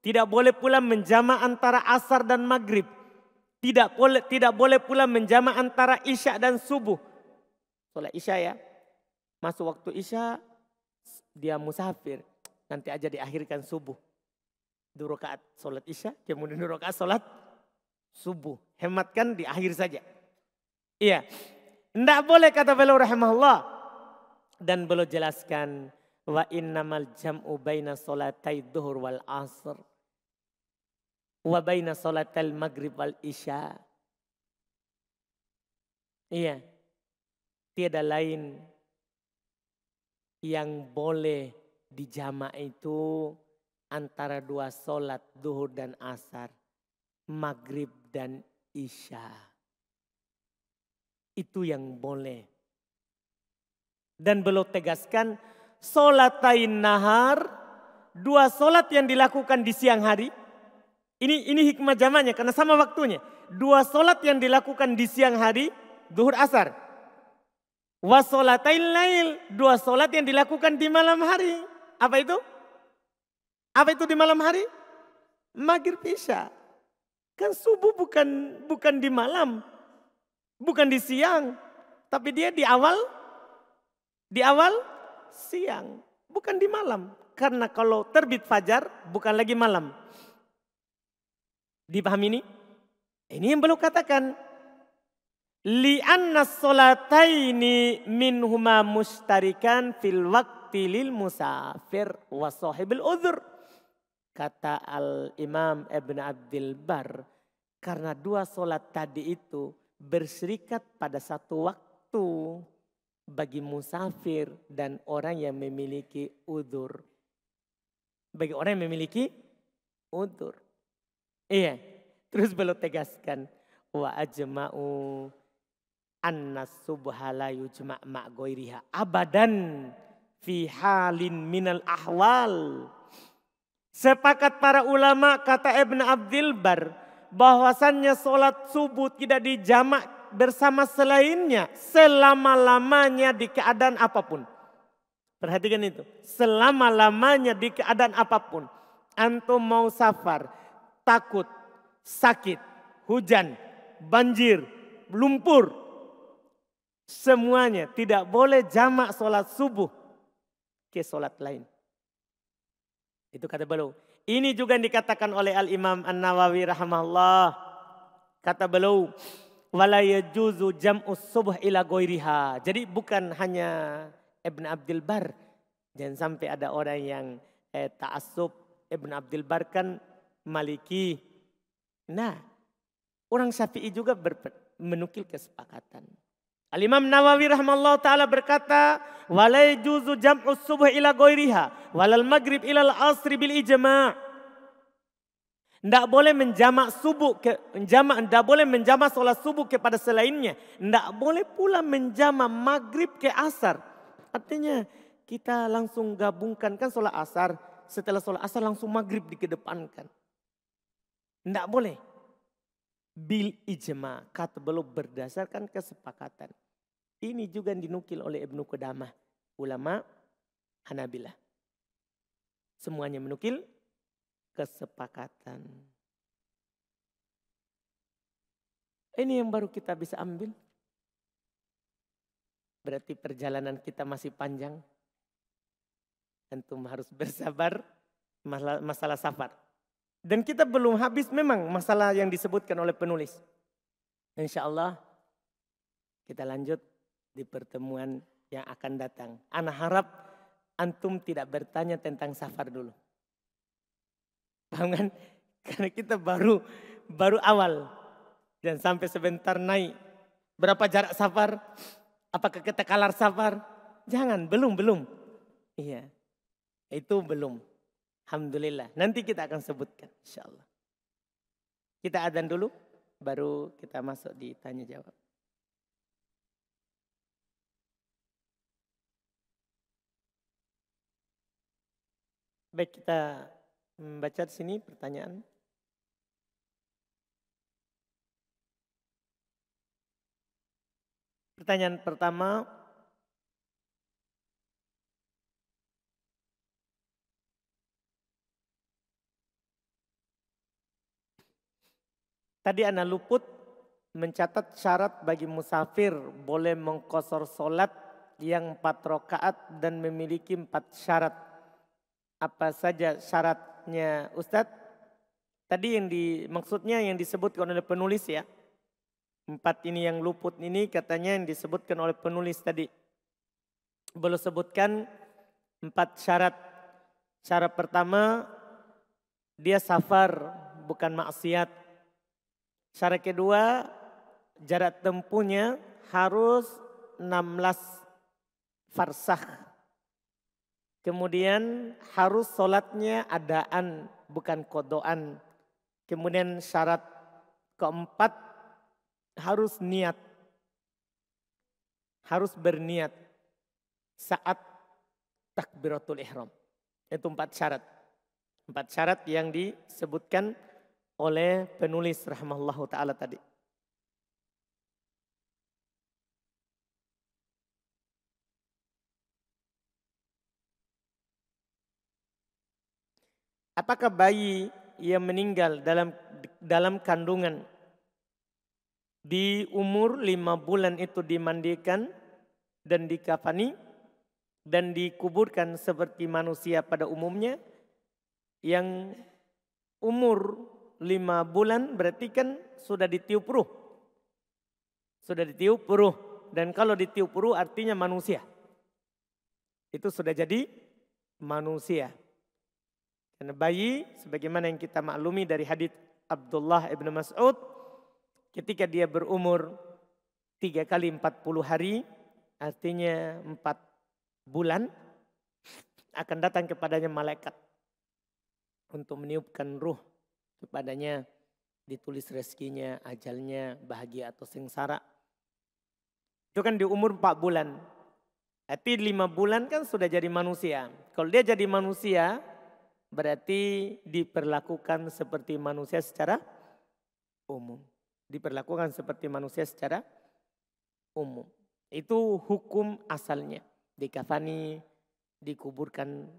Tidak boleh pula menjamak antara asar dan maghrib. Tidak boleh pula menjamak antara isya dan subuh. Sholat isya ya. Masuk waktu isya dia musafir. Nanti aja diakhirkan subuh. 2 rakaat sholat isya. Kemudian 2 rakaat sholat subuh. Hematkan di akhir saja. Iya. Tidak boleh kata beliau rahimahullah. Dan beliau jelaskan. Wa innamal jam'u baina sholatai duhur wal asr. Wa baina sholatal maghrib wal isya. Iya. Tiada lain yang boleh dijamak itu antara 2 sholat duhur dan asar. Maghrib dan isya. Itu yang boleh. Dan beliau tegaskan sholatain nahar. 2 sholat yang dilakukan di siang hari. Ini hikmah jamaknya karena sama waktunya. 2 sholat yang dilakukan di siang hari, duhur asar. Wa sholatain lail, 2 sholat yang dilakukan di malam hari. Apa itu? Apa itu di malam hari? Maghrib isya. Kan subuh bukan di malam. Bukan di siang. Tapi dia di awal siang. Bukan di malam. Karena kalau terbit fajar bukan lagi malam. Dipahami ini? Ini yang belum katakan. Li'anna sholataini minhuma mustarikan fil waqti lil musafir wa sahibil udhur. Kata Al-Imam Ibn Abdul Bar. Karena 2 sholat tadi itu berserikat pada satu waktu. Bagi musafir dan orang yang memiliki udhur. bagi orang yang memiliki udzur. Iya, terus beliau tegaskan wa ajma'u annas subha la yujma' ma' ghairiha abadan fi halin minal ahwal. Sepakat para ulama, kata Ibn Abdul Bar, bahwasannya sholat subuh tidak dijamak bersama selainnya selama-lamanya di keadaan apapun. Perhatikan itu, selama-lamanya di keadaan apapun. Antum mau safar, takut, sakit, hujan, banjir, lumpur. Semuanya tidak boleh jamak sholat subuh ke sholat lain. Itu kata beliau. Ini juga yang dikatakan oleh Al-Imam An-Nawawi rahimahullah. Kata beliau, wala yajuzu jam'us subuh ila ghairiha. Jadi bukan hanya Ibn Abdul Bar. Jangan sampai ada orang yang ta'assub. Ibn Abdul Bar kan Maliki. Nah, orang Syafi'i juga menukil kesepakatan. Al-Imam Nawawi rahimahullah ta'ala berkata, wala yajuzu jam'us subuh ila ghairiha walal maghrib ila al-asri bil ijma'. Tidak boleh menjamak subuh tidak boleh menjamak sholat subuh kepada selainnya. Tidak boleh pula menjamak maghrib ke asar. Artinya kita langsung gabungkan kan sholat asar, setelah sholat asar langsung maghrib dikedepankan. Tidak boleh. Bil ijma, kata beliau berdasarkan kesepakatan. Ini juga yang dinukil oleh Ibnu Qudamah, ulama Hanabilah. Semuanya menukil kesepakatan. Ini yang baru kita bisa ambil. Berarti perjalanan kita masih panjang. Antum harus bersabar masalah safar. Dan kita belum habis memang masalah yang disebutkan oleh penulis. Insya Allah kita lanjut di pertemuan yang akan datang. Ana harap antum tidak bertanya tentang safar dulu. Paham kan? Karena kita baru awal. Dan sampai sebentar naik. Berapa jarak safar? Apakah kita kalar safar? Jangan, belum. Iya, itu belum. Alhamdulillah, nanti kita akan sebutkan insyaAllah. Kita adzan dulu, baru kita masuk di tanya jawab. Baik, kita membaca di sini pertanyaan. Pertanyaan pertama. Tadi ana luput mencatat syarat bagi musafir boleh mengqashar solat yang 4 rakaat dan memiliki 4 syarat. Apa saja syaratnya Ustadz? Tadi maksudnya yang disebutkan oleh penulis ya. 4 ini yang luput ini katanya yang disebutkan oleh penulis tadi. Belum sebutkan 4 syarat. Syarat pertama dia safar bukan maksiat. Syarat kedua, jarak tempuhnya harus 16 farsakh. Kemudian harus sholatnya adaan, bukan kodoan. Kemudian syarat keempat, harus niat. Harus berniat saat takbiratul ihram. Itu 4 syarat. 4 syarat yang disebutkan oleh penulis rahimahullahu ta'ala tadi. Apakah bayi yang meninggal dalam kandungan di umur 5 bulan itu dimandikan dan dikafani dan dikuburkan seperti manusia pada umumnya? Yang umur 5 bulan berarti kan sudah ditiup ruh. Sudah ditiup ruh. Dan kalau ditiup ruh artinya manusia. Itu sudah jadi manusia. Karena bayi sebagaimana yang kita maklumi dari hadits Abdullah ibn Mas'ud. Ketika dia berumur 3 kali 40 hari. Artinya 4 bulan. Akan datang kepadanya malaikat. untuk meniupkan ruh kepadanya, ditulis rezekinya, ajalnya, bahagia atau sengsara. Itu kan di umur 4 bulan. Tapi 5 bulan kan sudah jadi manusia. Kalau dia jadi manusia, berarti diperlakukan seperti manusia secara umum. Diperlakukan seperti manusia secara umum. Itu hukum asalnya. Dikafani, dikuburkan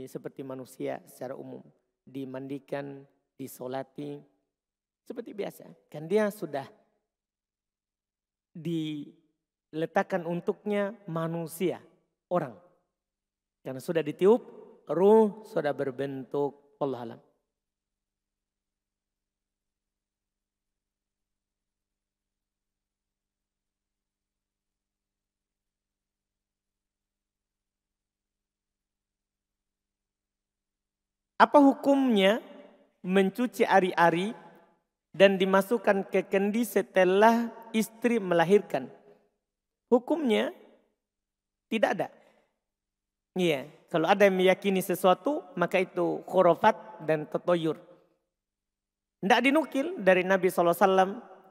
seperti manusia secara umum. Dimandikan, disolati, seperti biasa. Kan dia sudah diletakkan untuknya manusia, orang. Karena sudah ditiup, ruh sudah berbentuk. Wallahu a'lam. Apa hukumnya mencuci ari-ari dan dimasukkan ke kendi setelah istri melahirkan? Hukumnya tidak ada. Iya, kalau ada yang meyakini sesuatu maka itu khurafat dan tatoyur. Tidak dinukil dari Nabi SAW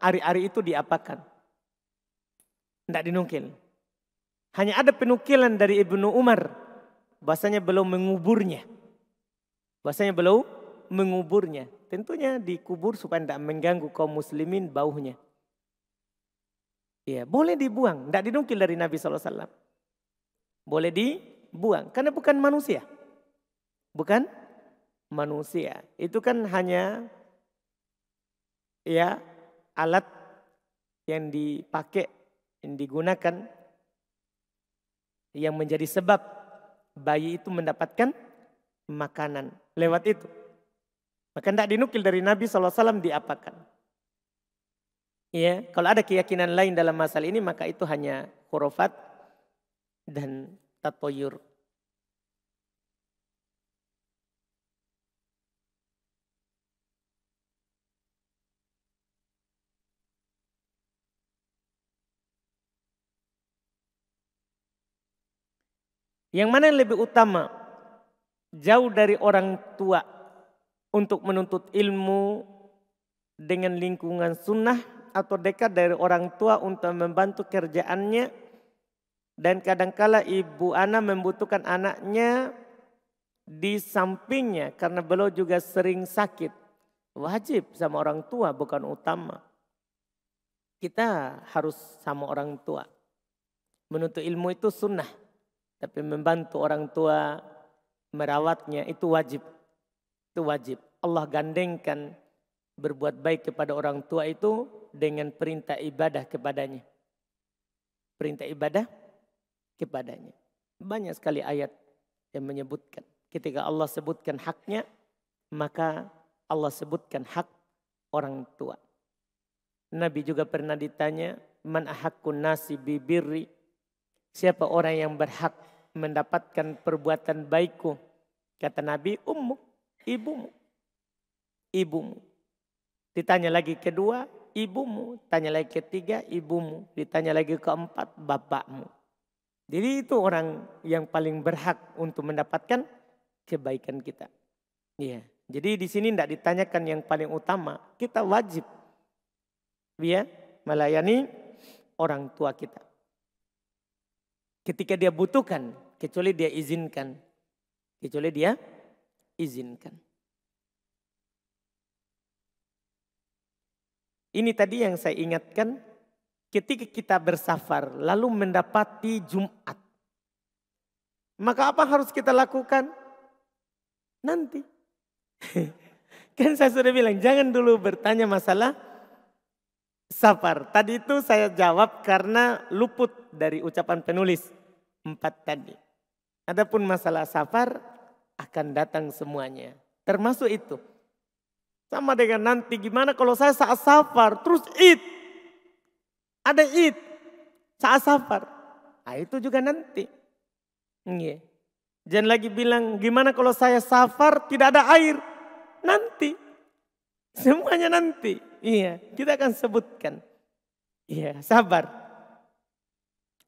ari-ari itu diapakan. Tidak dinukil. Hanya ada penukilan dari Ibnu Umar. Bahasanya belum menguburnya. Bahasanya belum menguburnya. Tentunya dikubur supaya tidak mengganggu kaum muslimin baunya. Ya, boleh dibuang. Tidak dinukil dari Nabi SAW. Boleh dibuang. Karena bukan manusia. Bukan manusia. Itu kan hanya ya alat yang dipakai, yang digunakan. Yang menjadi sebab bayi itu mendapatkan makanan. Lewat itu. Maka tidak dinukil dari Nabi SAW diapakan. Ya, kalau ada keyakinan lain dalam masalah ini maka itu hanya khurafat dan tatoyur. Yang mana yang lebih utama? Jauh dari orang tua untuk menuntut ilmu dengan lingkungan sunnah atau dekat dari orang tua untuk membantu kerjaannya dan kadangkala ibu anak membutuhkan anaknya di sampingnya karena beliau juga sering sakit. Wajib sama orang tua bukan utama. Kita harus sama orang tua. Menuntut ilmu itu sunnah. Tapi membantu orang tua merawatnya itu wajib. Itu wajib. Allah gandengkan berbuat baik kepada orang tua itu dengan perintah ibadah kepadanya. Perintah ibadah kepadanya. Banyak sekali ayat yang menyebutkan. Ketika Allah sebutkan haknya, maka Allah sebutkan hak orang tua. Nabi juga pernah ditanya, man ahaqqun nasi bibirri, siapa orang yang berhak mendapatkan perbuatan baikku? Kata Nabi, ummu, ibumu. Ibumu. Ditanya lagi kedua, ibumu. Tanya lagi ketiga, ibumu. Ditanya lagi keempat, bapakmu. Jadi itu orang yang paling berhak untuk mendapatkan kebaikan kita. Iya. Jadi di sini tidak ditanyakan yang paling utama. Kita wajib ya, melayani orang tua kita. Ketika dia butuhkan, kecuali dia izinkan. Kecuali dia izinkan. Ini tadi yang saya ingatkan, ketika kita bersafar lalu mendapati Jumat. Maka apa harus kita lakukan? Nanti. Kan saya sudah bilang, jangan dulu bertanya masalah safar. Tadi itu saya jawab karena luput dari ucapan penulis 4 tadi. Adapun masalah safar akan datang semuanya. Termasuk itu. Sama dengan nanti gimana kalau saya saat safar terus Id. Ada Id saat safar. Nah, itu juga nanti. Iya. Jangan lagi bilang gimana kalau saya safar tidak ada air. Nanti. Semuanya nanti. Iya, kita akan sebutkan. Iya, sabar.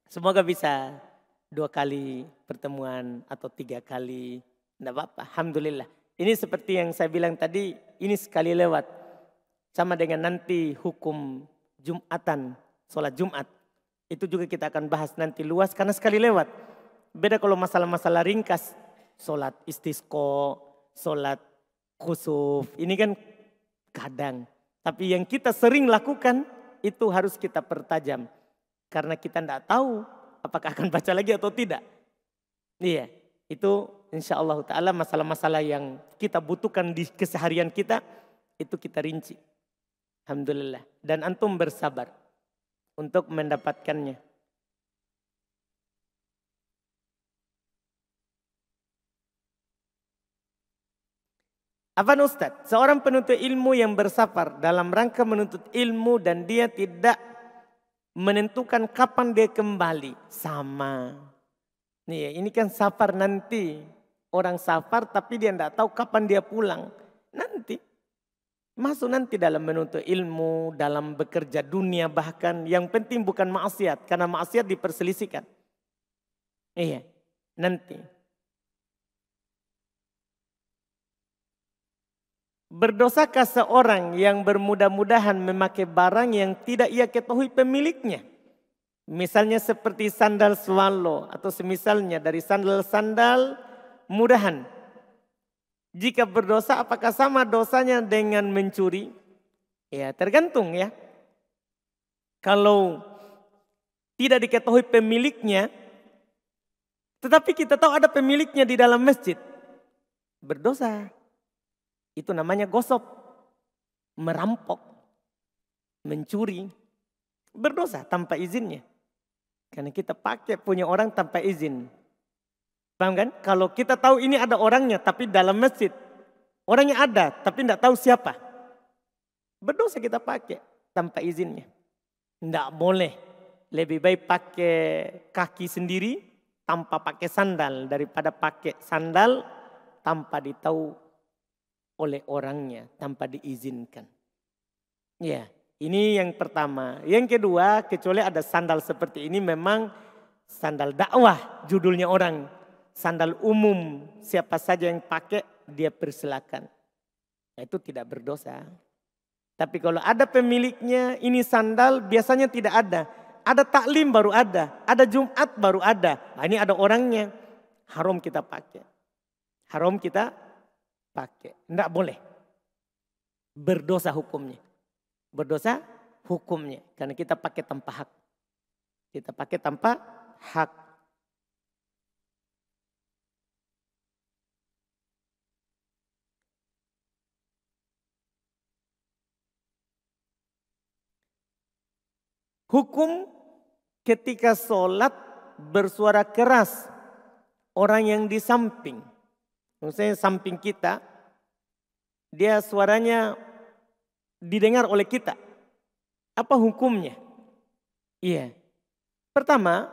Semoga bisa 2 kali pertemuan atau 3 kali. Tidak apa-apa, alhamdulillah. Ini seperti yang saya bilang tadi, ini sekali lewat. Sama dengan nanti hukum Jumatan, sholat Jumat. Itu juga kita akan bahas nanti luas karena sekali lewat. Beda kalau masalah-masalah ringkas. Sholat istisqo, sholat khusuf. Ini kan kadang. Tapi yang kita sering lakukan itu harus kita pertajam. Karena kita tidak tahu apakah akan baca lagi atau tidak. Iya, itu insya Allah ta'ala masalah-masalah yang kita butuhkan di keseharian kita, itu kita rinci. Alhamdulillah. Dan antum bersabar untuk mendapatkannya. Apa Ustaz? Seorang penuntut ilmu yang bersafar dalam rangka menuntut ilmu dan dia tidak menentukan kapan dia kembali. Sama. Nih, ini kan safar nanti. Orang safar tapi dia tidak tahu kapan dia pulang. Nanti. Masuk nanti dalam menuntut ilmu, dalam bekerja dunia bahkan. Yang penting bukan maksiat. Karena maksiat diperselisihkan. Iya, nanti. Berdosakah seorang yang bermudah-mudahan memakai barang yang tidak ia ketahui pemiliknya? Misalnya seperti sandal swallow atau semisalnya dari sandal-sandal mudahan. Jika berdosa apakah sama dosanya dengan mencuri? Ya tergantung ya. Kalau tidak diketahui pemiliknya, tetapi kita tahu ada pemiliknya di dalam masjid, berdosa. Itu namanya gosop, merampok, mencuri, berdosa tanpa izinnya. Karena kita pakai punya orang tanpa izin. Paham kan? Kalau kita tahu ini ada orangnya tapi dalam masjid. Orangnya ada tapi tidak tahu siapa. Berdosa kita pakai tanpa izinnya. Tidak boleh. Lebih baik pakai kaki sendiri tanpa pakai sandal. Daripada pakai sandal tanpa ditahu oleh orangnya. Tanpa diizinkan. Ya, ini yang pertama. Yang kedua, kecuali ada sandal seperti ini memang sandal dakwah judulnya orang. Sandal umum, siapa saja yang pakai dia persilakan. Nah, itu tidak berdosa. Tapi kalau ada pemiliknya, ini sandal biasanya tidak ada. Ada taklim baru ada Jumat baru ada. Nah, ini ada orangnya, haram kita pakai. Haram kita pakai, tidak boleh. Berdosa hukumnya. Berdosa hukumnya, karena kita pakai tanpa hak. Kita pakai tanpa hak. Hukum ketika sholat bersuara keras orang yang di samping. Misalnya samping kita, dia suaranya didengar oleh kita. Apa hukumnya? Iya. Pertama,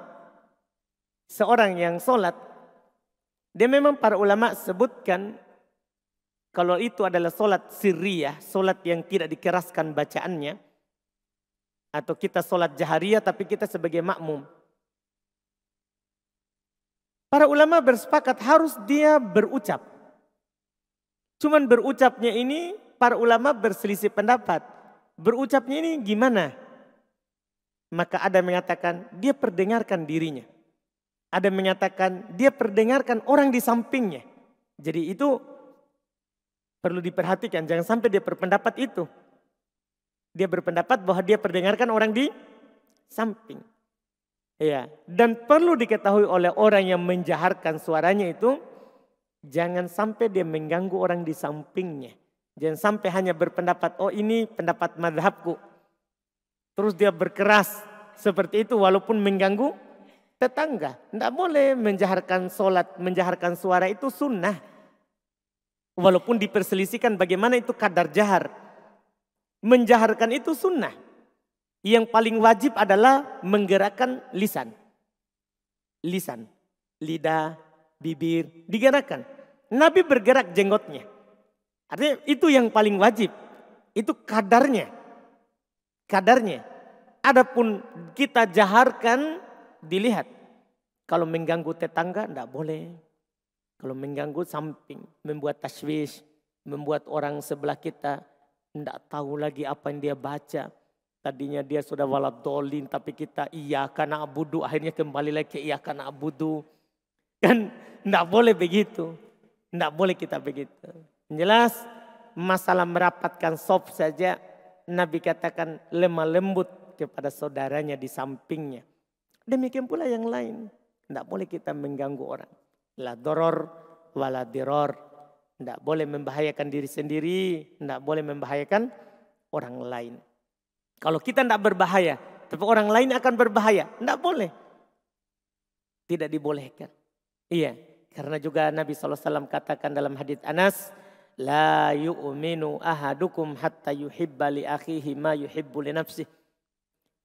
seorang yang sholat, dia memang para ulama sebutkan kalau itu adalah sholat sirriyah, sholat yang tidak dikeraskan bacaannya. Atau kita sholat jahariyah tapi kita sebagai makmum. Para ulama bersepakat harus dia berucap. Cuman berucapnya ini para ulama berselisih pendapat. Berucapnya ini gimana? Maka ada yang mengatakan dia perdengarkan dirinya. Ada yang menyatakan dia perdengarkan orang di sampingnya. Jadi itu perlu diperhatikan. Jangan sampai dia berpendapat itu. Dia berpendapat bahwa dia perdengarkan orang di samping. Ya, dan perlu diketahui oleh orang yang menjaharkan suaranya itu, jangan sampai dia mengganggu orang di sampingnya. Jangan sampai hanya berpendapat, oh ini pendapat madhabku. Terus dia berkeras seperti itu walaupun mengganggu tetangga. Tidak boleh menjaharkan sholat, menjaharkan suara itu sunnah. Walaupun diperselisihkan bagaimana itu kadar jahar. Menjaharkan itu sunnah. Yang paling wajib adalah menggerakkan lisan. Lisan, lidah, bibir, digerakkan. Nabi bergerak jenggotnya. Artinya itu yang paling wajib. Itu kadarnya. Kadarnya. Adapun kita jaharkan, dilihat. Kalau mengganggu tetangga, tidak boleh. Kalau mengganggu samping, membuat tashwish, membuat orang sebelah kita tidak tahu lagi apa yang dia baca. Tadinya dia sudah waladolin, tapi kita iyyaka na'budu, akhirnya kembali lagi ke iyyaka na'budu. Kan tidak boleh begitu. Tidak boleh kita begitu. Jelas masalah merapatkan soft saja, Nabi katakan lemah lembut kepada saudaranya di sampingnya. Demikian pula yang lain. Tidak boleh kita mengganggu orang. La doror wala diror. Tidak boleh membahayakan diri sendiri. Tidak boleh membahayakan orang lain. Kalau kita tidak berbahaya, tapi orang lain akan berbahaya. Tidak boleh. Tidak dibolehkan. Iya. Karena juga Nabi SAW katakan dalam hadits Anas. La yu'minu ahadukum hatta yuhibba li akhihi ma yuhibbu li nafsih.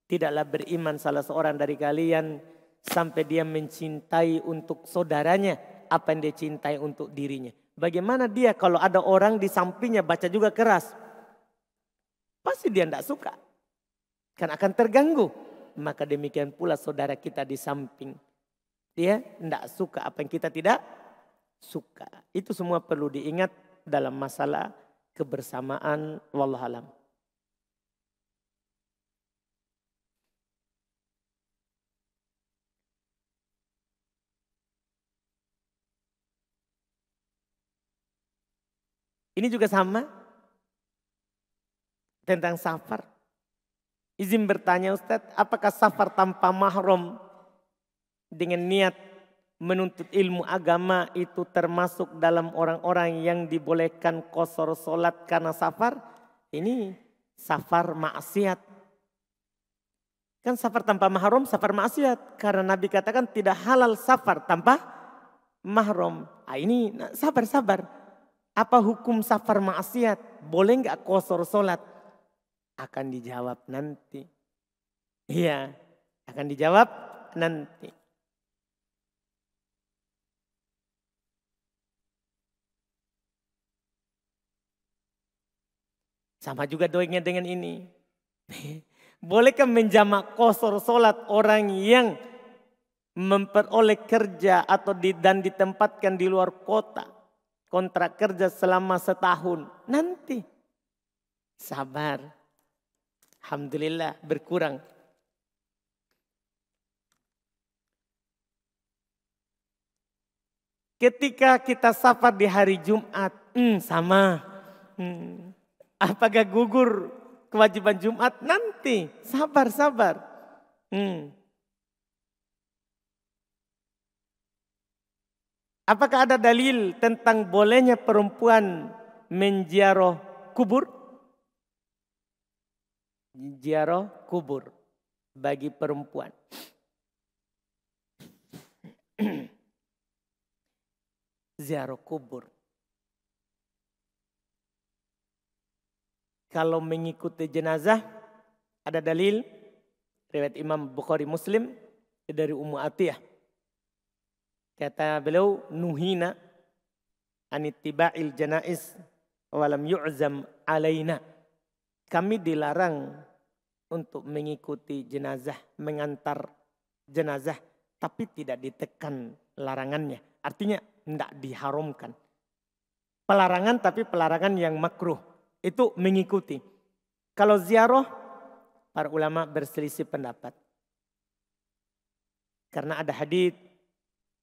Tidaklah beriman salah seorang dari kalian sampai dia mencintai untuk saudaranya apa yang dia cintai untuk dirinya. Bagaimana dia kalau ada orang di sampingnya baca juga keras? Pasti dia tidak suka. Kan akan terganggu. Maka demikian pula saudara kita di samping. Dia tidak suka apa yang kita tidak suka. Itu semua perlu diingat dalam masalah kebersamaan. Wallahualam. Ini juga sama tentang safar. Izin bertanya Ustadz, apakah safar tanpa mahram dengan niat menuntut ilmu agama itu termasuk dalam orang-orang yang dibolehkan qasar solat karena safar? Ini safar maksiat. Kan safar tanpa mahram safar maksiat. Karena Nabi katakan tidak halal safar tanpa mahram. Ini sabar. Apa hukum safar maksiat? Boleh nggak qasar solat? Akan dijawab nanti. Iya, akan dijawab nanti. Sama juga doanya dengan ini. Bolehkah menjamak qasar solat orang yang memperoleh kerja atau dan ditempatkan di luar kota? Kontrak kerja selama setahun. Nanti. Sabar. Alhamdulillah berkurang. Ketika kita safar di hari Jumat. Sama. Apakah gugur kewajiban Jumat? Nanti. Sabar. Apakah ada dalil tentang bolehnya perempuan menziarah kubur? Ziarah kubur bagi perempuan. Ziarah kubur. Kalau mengikuti jenazah ada dalil riwayat Imam Bukhari Muslim dari Ummu Atiyah. Kata beliau, nuhina anittiba'il janaiz walam yu'zam alaina. Kami dilarang untuk mengikuti jenazah, mengantar jenazah, tapi tidak ditekan larangannya. Artinya tidak diharamkan. Pelarangan tapi pelarangan yang makruh. Itu mengikuti. Kalau ziarah, para ulama berselisih pendapat. Karena ada hadits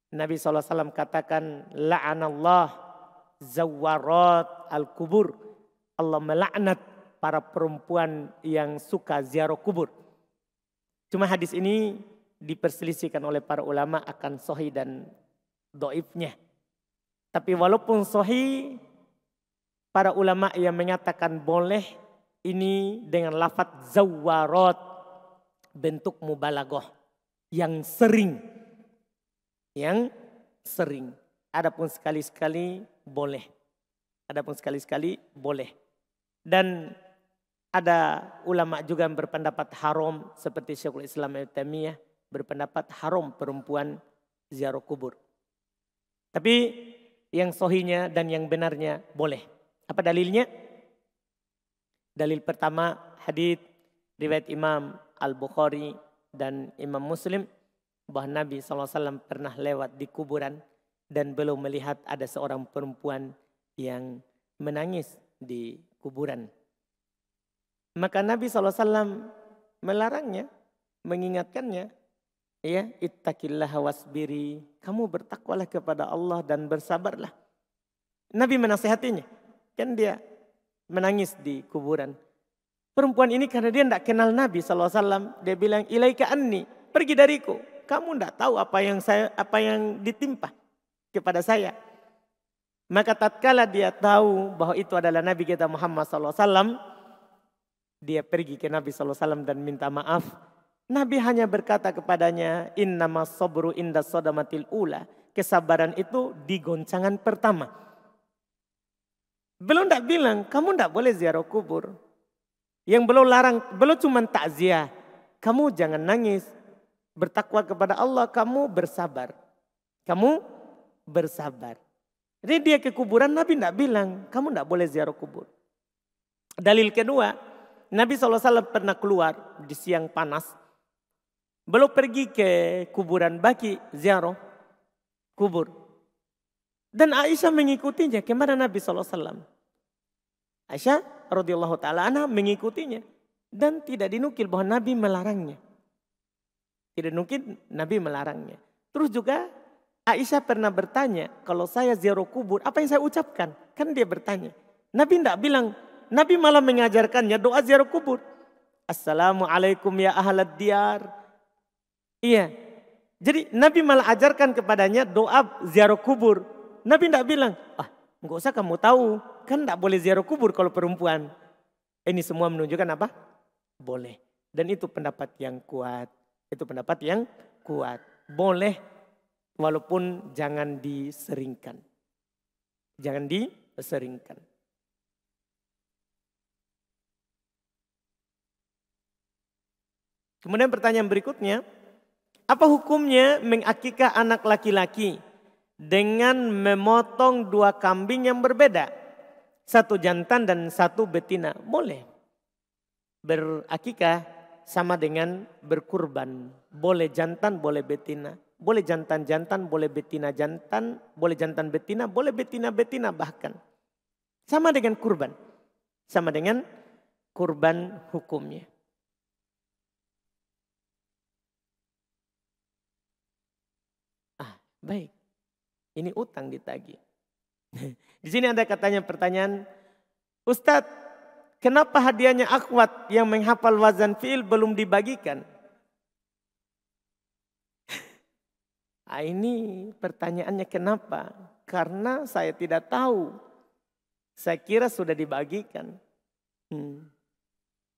Nabi SAW katakan, la'anallah zawarat al-kubur. Allah melaknat para perempuan yang suka ziarah kubur. Cuma hadis ini diperselisihkan oleh para ulama akan sahih dan dhaifnya. Tapi walaupun sahih, para ulama yang menyatakan boleh ini dengan lafaz zawarat, bentuk mubalaghah yang sering. Yang sering. Adapun sekali-sekali boleh. Dan ada ulama juga yang berpendapat haram seperti Syekhul Islam Ibnu Taimiyah berpendapat haram perempuan ziarah kubur. Tapi yang sahihnya dan yang benarnya boleh. Apa dalilnya? Dalil pertama hadits riwayat Imam Al-Bukhari dan Imam Muslim bahwa Nabi SAW pernah lewat di kuburan dan belum melihat ada seorang perempuan yang menangis di kuburan. Maka Nabi SAW melarangnya, mengingatkannya. Ya, ittaqillaha wasbiri. Kamu bertakwalah kepada Allah dan bersabarlah. Nabi menasihatinya. Kan dia menangis di kuburan. Perempuan ini karena dia tidak kenal Nabi SAW. Dia bilang, ilaika anni, pergi dariku. Kamu tidak tahu apa yang ditimpa kepada saya. Maka tatkala dia tahu bahwa itu adalah Nabi kita Muhammad SAW. Dia pergi ke Nabi SAW dan minta maaf. Nabi hanya berkata kepadanya, innamas sabru inda sodamatil ula. Kesabaran itu di goncangan pertama. Belum tidak bilang, kamu tidak boleh ziarah kubur. Yang belum larang, belum cuma takziah. Kamu jangan nangis. Bertakwa kepada Allah, kamu bersabar. Kamu bersabar. Jadi dia ke kuburan, Nabi tidak bilang, kamu tidak boleh ziarah kubur. Dalil kedua, Nabi SAW pernah keluar di siang panas. Belum pergi ke kuburan baki ziarah kubur. Dan Aisyah mengikutinya. Kemana Nabi SAW? Aisyah radhiyallahu ta'ala anha mengikutinya. Dan tidak dinukil bahwa Nabi melarangnya. Tidak dinukil Nabi melarangnya. Terus juga Aisyah pernah bertanya. Kalau saya ziarah kubur apa yang saya ucapkan? Kan dia bertanya. Nabi tidak bilang. Nabi malah mengajarkannya doa ziarah kubur. Assalamualaikum ya ahlad diyar. Iya. Jadi Nabi malah ajarkan kepadanya doa ziarah kubur. Nabi tidak bilang, enggak usah kamu tahu. Kan tidak boleh ziarah kubur kalau perempuan. Ini semua menunjukkan apa? Boleh. Dan itu pendapat yang kuat. Itu pendapat yang kuat. Boleh walaupun jangan diseringkan. Jangan diseringkan. Kemudian pertanyaan berikutnya. Apa hukumnya mengakikah anak laki-laki dengan memotong 2 kambing yang berbeda? 1 jantan dan 1 betina. Boleh. Berakikah sama dengan berkurban. Boleh jantan, boleh betina. Boleh jantan-jantan, boleh betina-jantan. Boleh jantan betina, boleh betina-betina bahkan. Sama dengan kurban. Sama dengan kurban hukumnya. Baik, ini utang ditagih. Di sini ada katanya pertanyaan, Ustadz, kenapa hadiahnya akhwat yang menghafal wazan fi'il belum dibagikan? Ini pertanyaannya kenapa? Karena saya tidak tahu. Saya kira sudah dibagikan.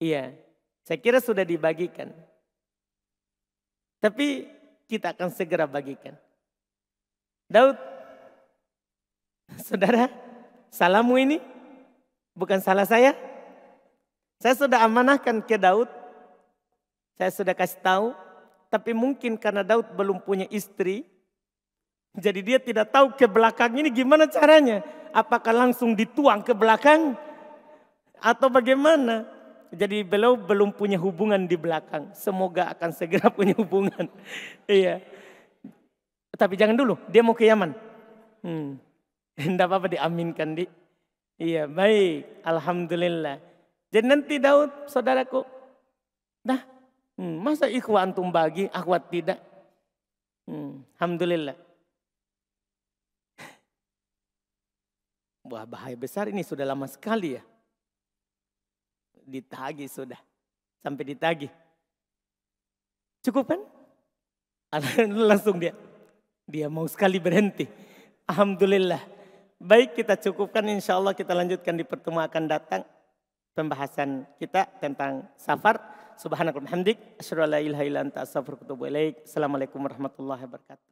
Iya, saya kira sudah dibagikan. Tapi kita akan segera bagikan. Daud, saudara, salahmu ini bukan salah saya. Saya sudah amanahkan ke Daud. Saya sudah kasih tahu. Tapi mungkin karena Daud belum punya istri. Jadi dia tidak tahu ke belakang ini gimana caranya. Apakah langsung dituang ke belakang atau bagaimana. Jadi beliau belum punya hubungan di belakang. Semoga akan segera punya hubungan. Iya. Tapi jangan dulu, dia mau ke Yaman. Tidak apa-apa diaminkan. Iya, baik. Alhamdulillah. Jadi nanti Daud, saudaraku. Masa ikhwah antum bagi, akhwat tidak? Alhamdulillah. Wah, bahaya besar ini sudah lama sekali ya. Ditagih sudah. Sampai ditagih. Cukup kan? Langsung dia mau sekali berhenti. Alhamdulillah. Baik, kita cukupkan, insya Allah kita lanjutkan di pertemuan akan datang. Pembahasan kita tentang safar. Subhanakallahumma hamdik. Asyhadu an la ilaha illa anta astaghfiruka wa atubu ilaik. Assalamualaikum warahmatullahi wabarakatuh.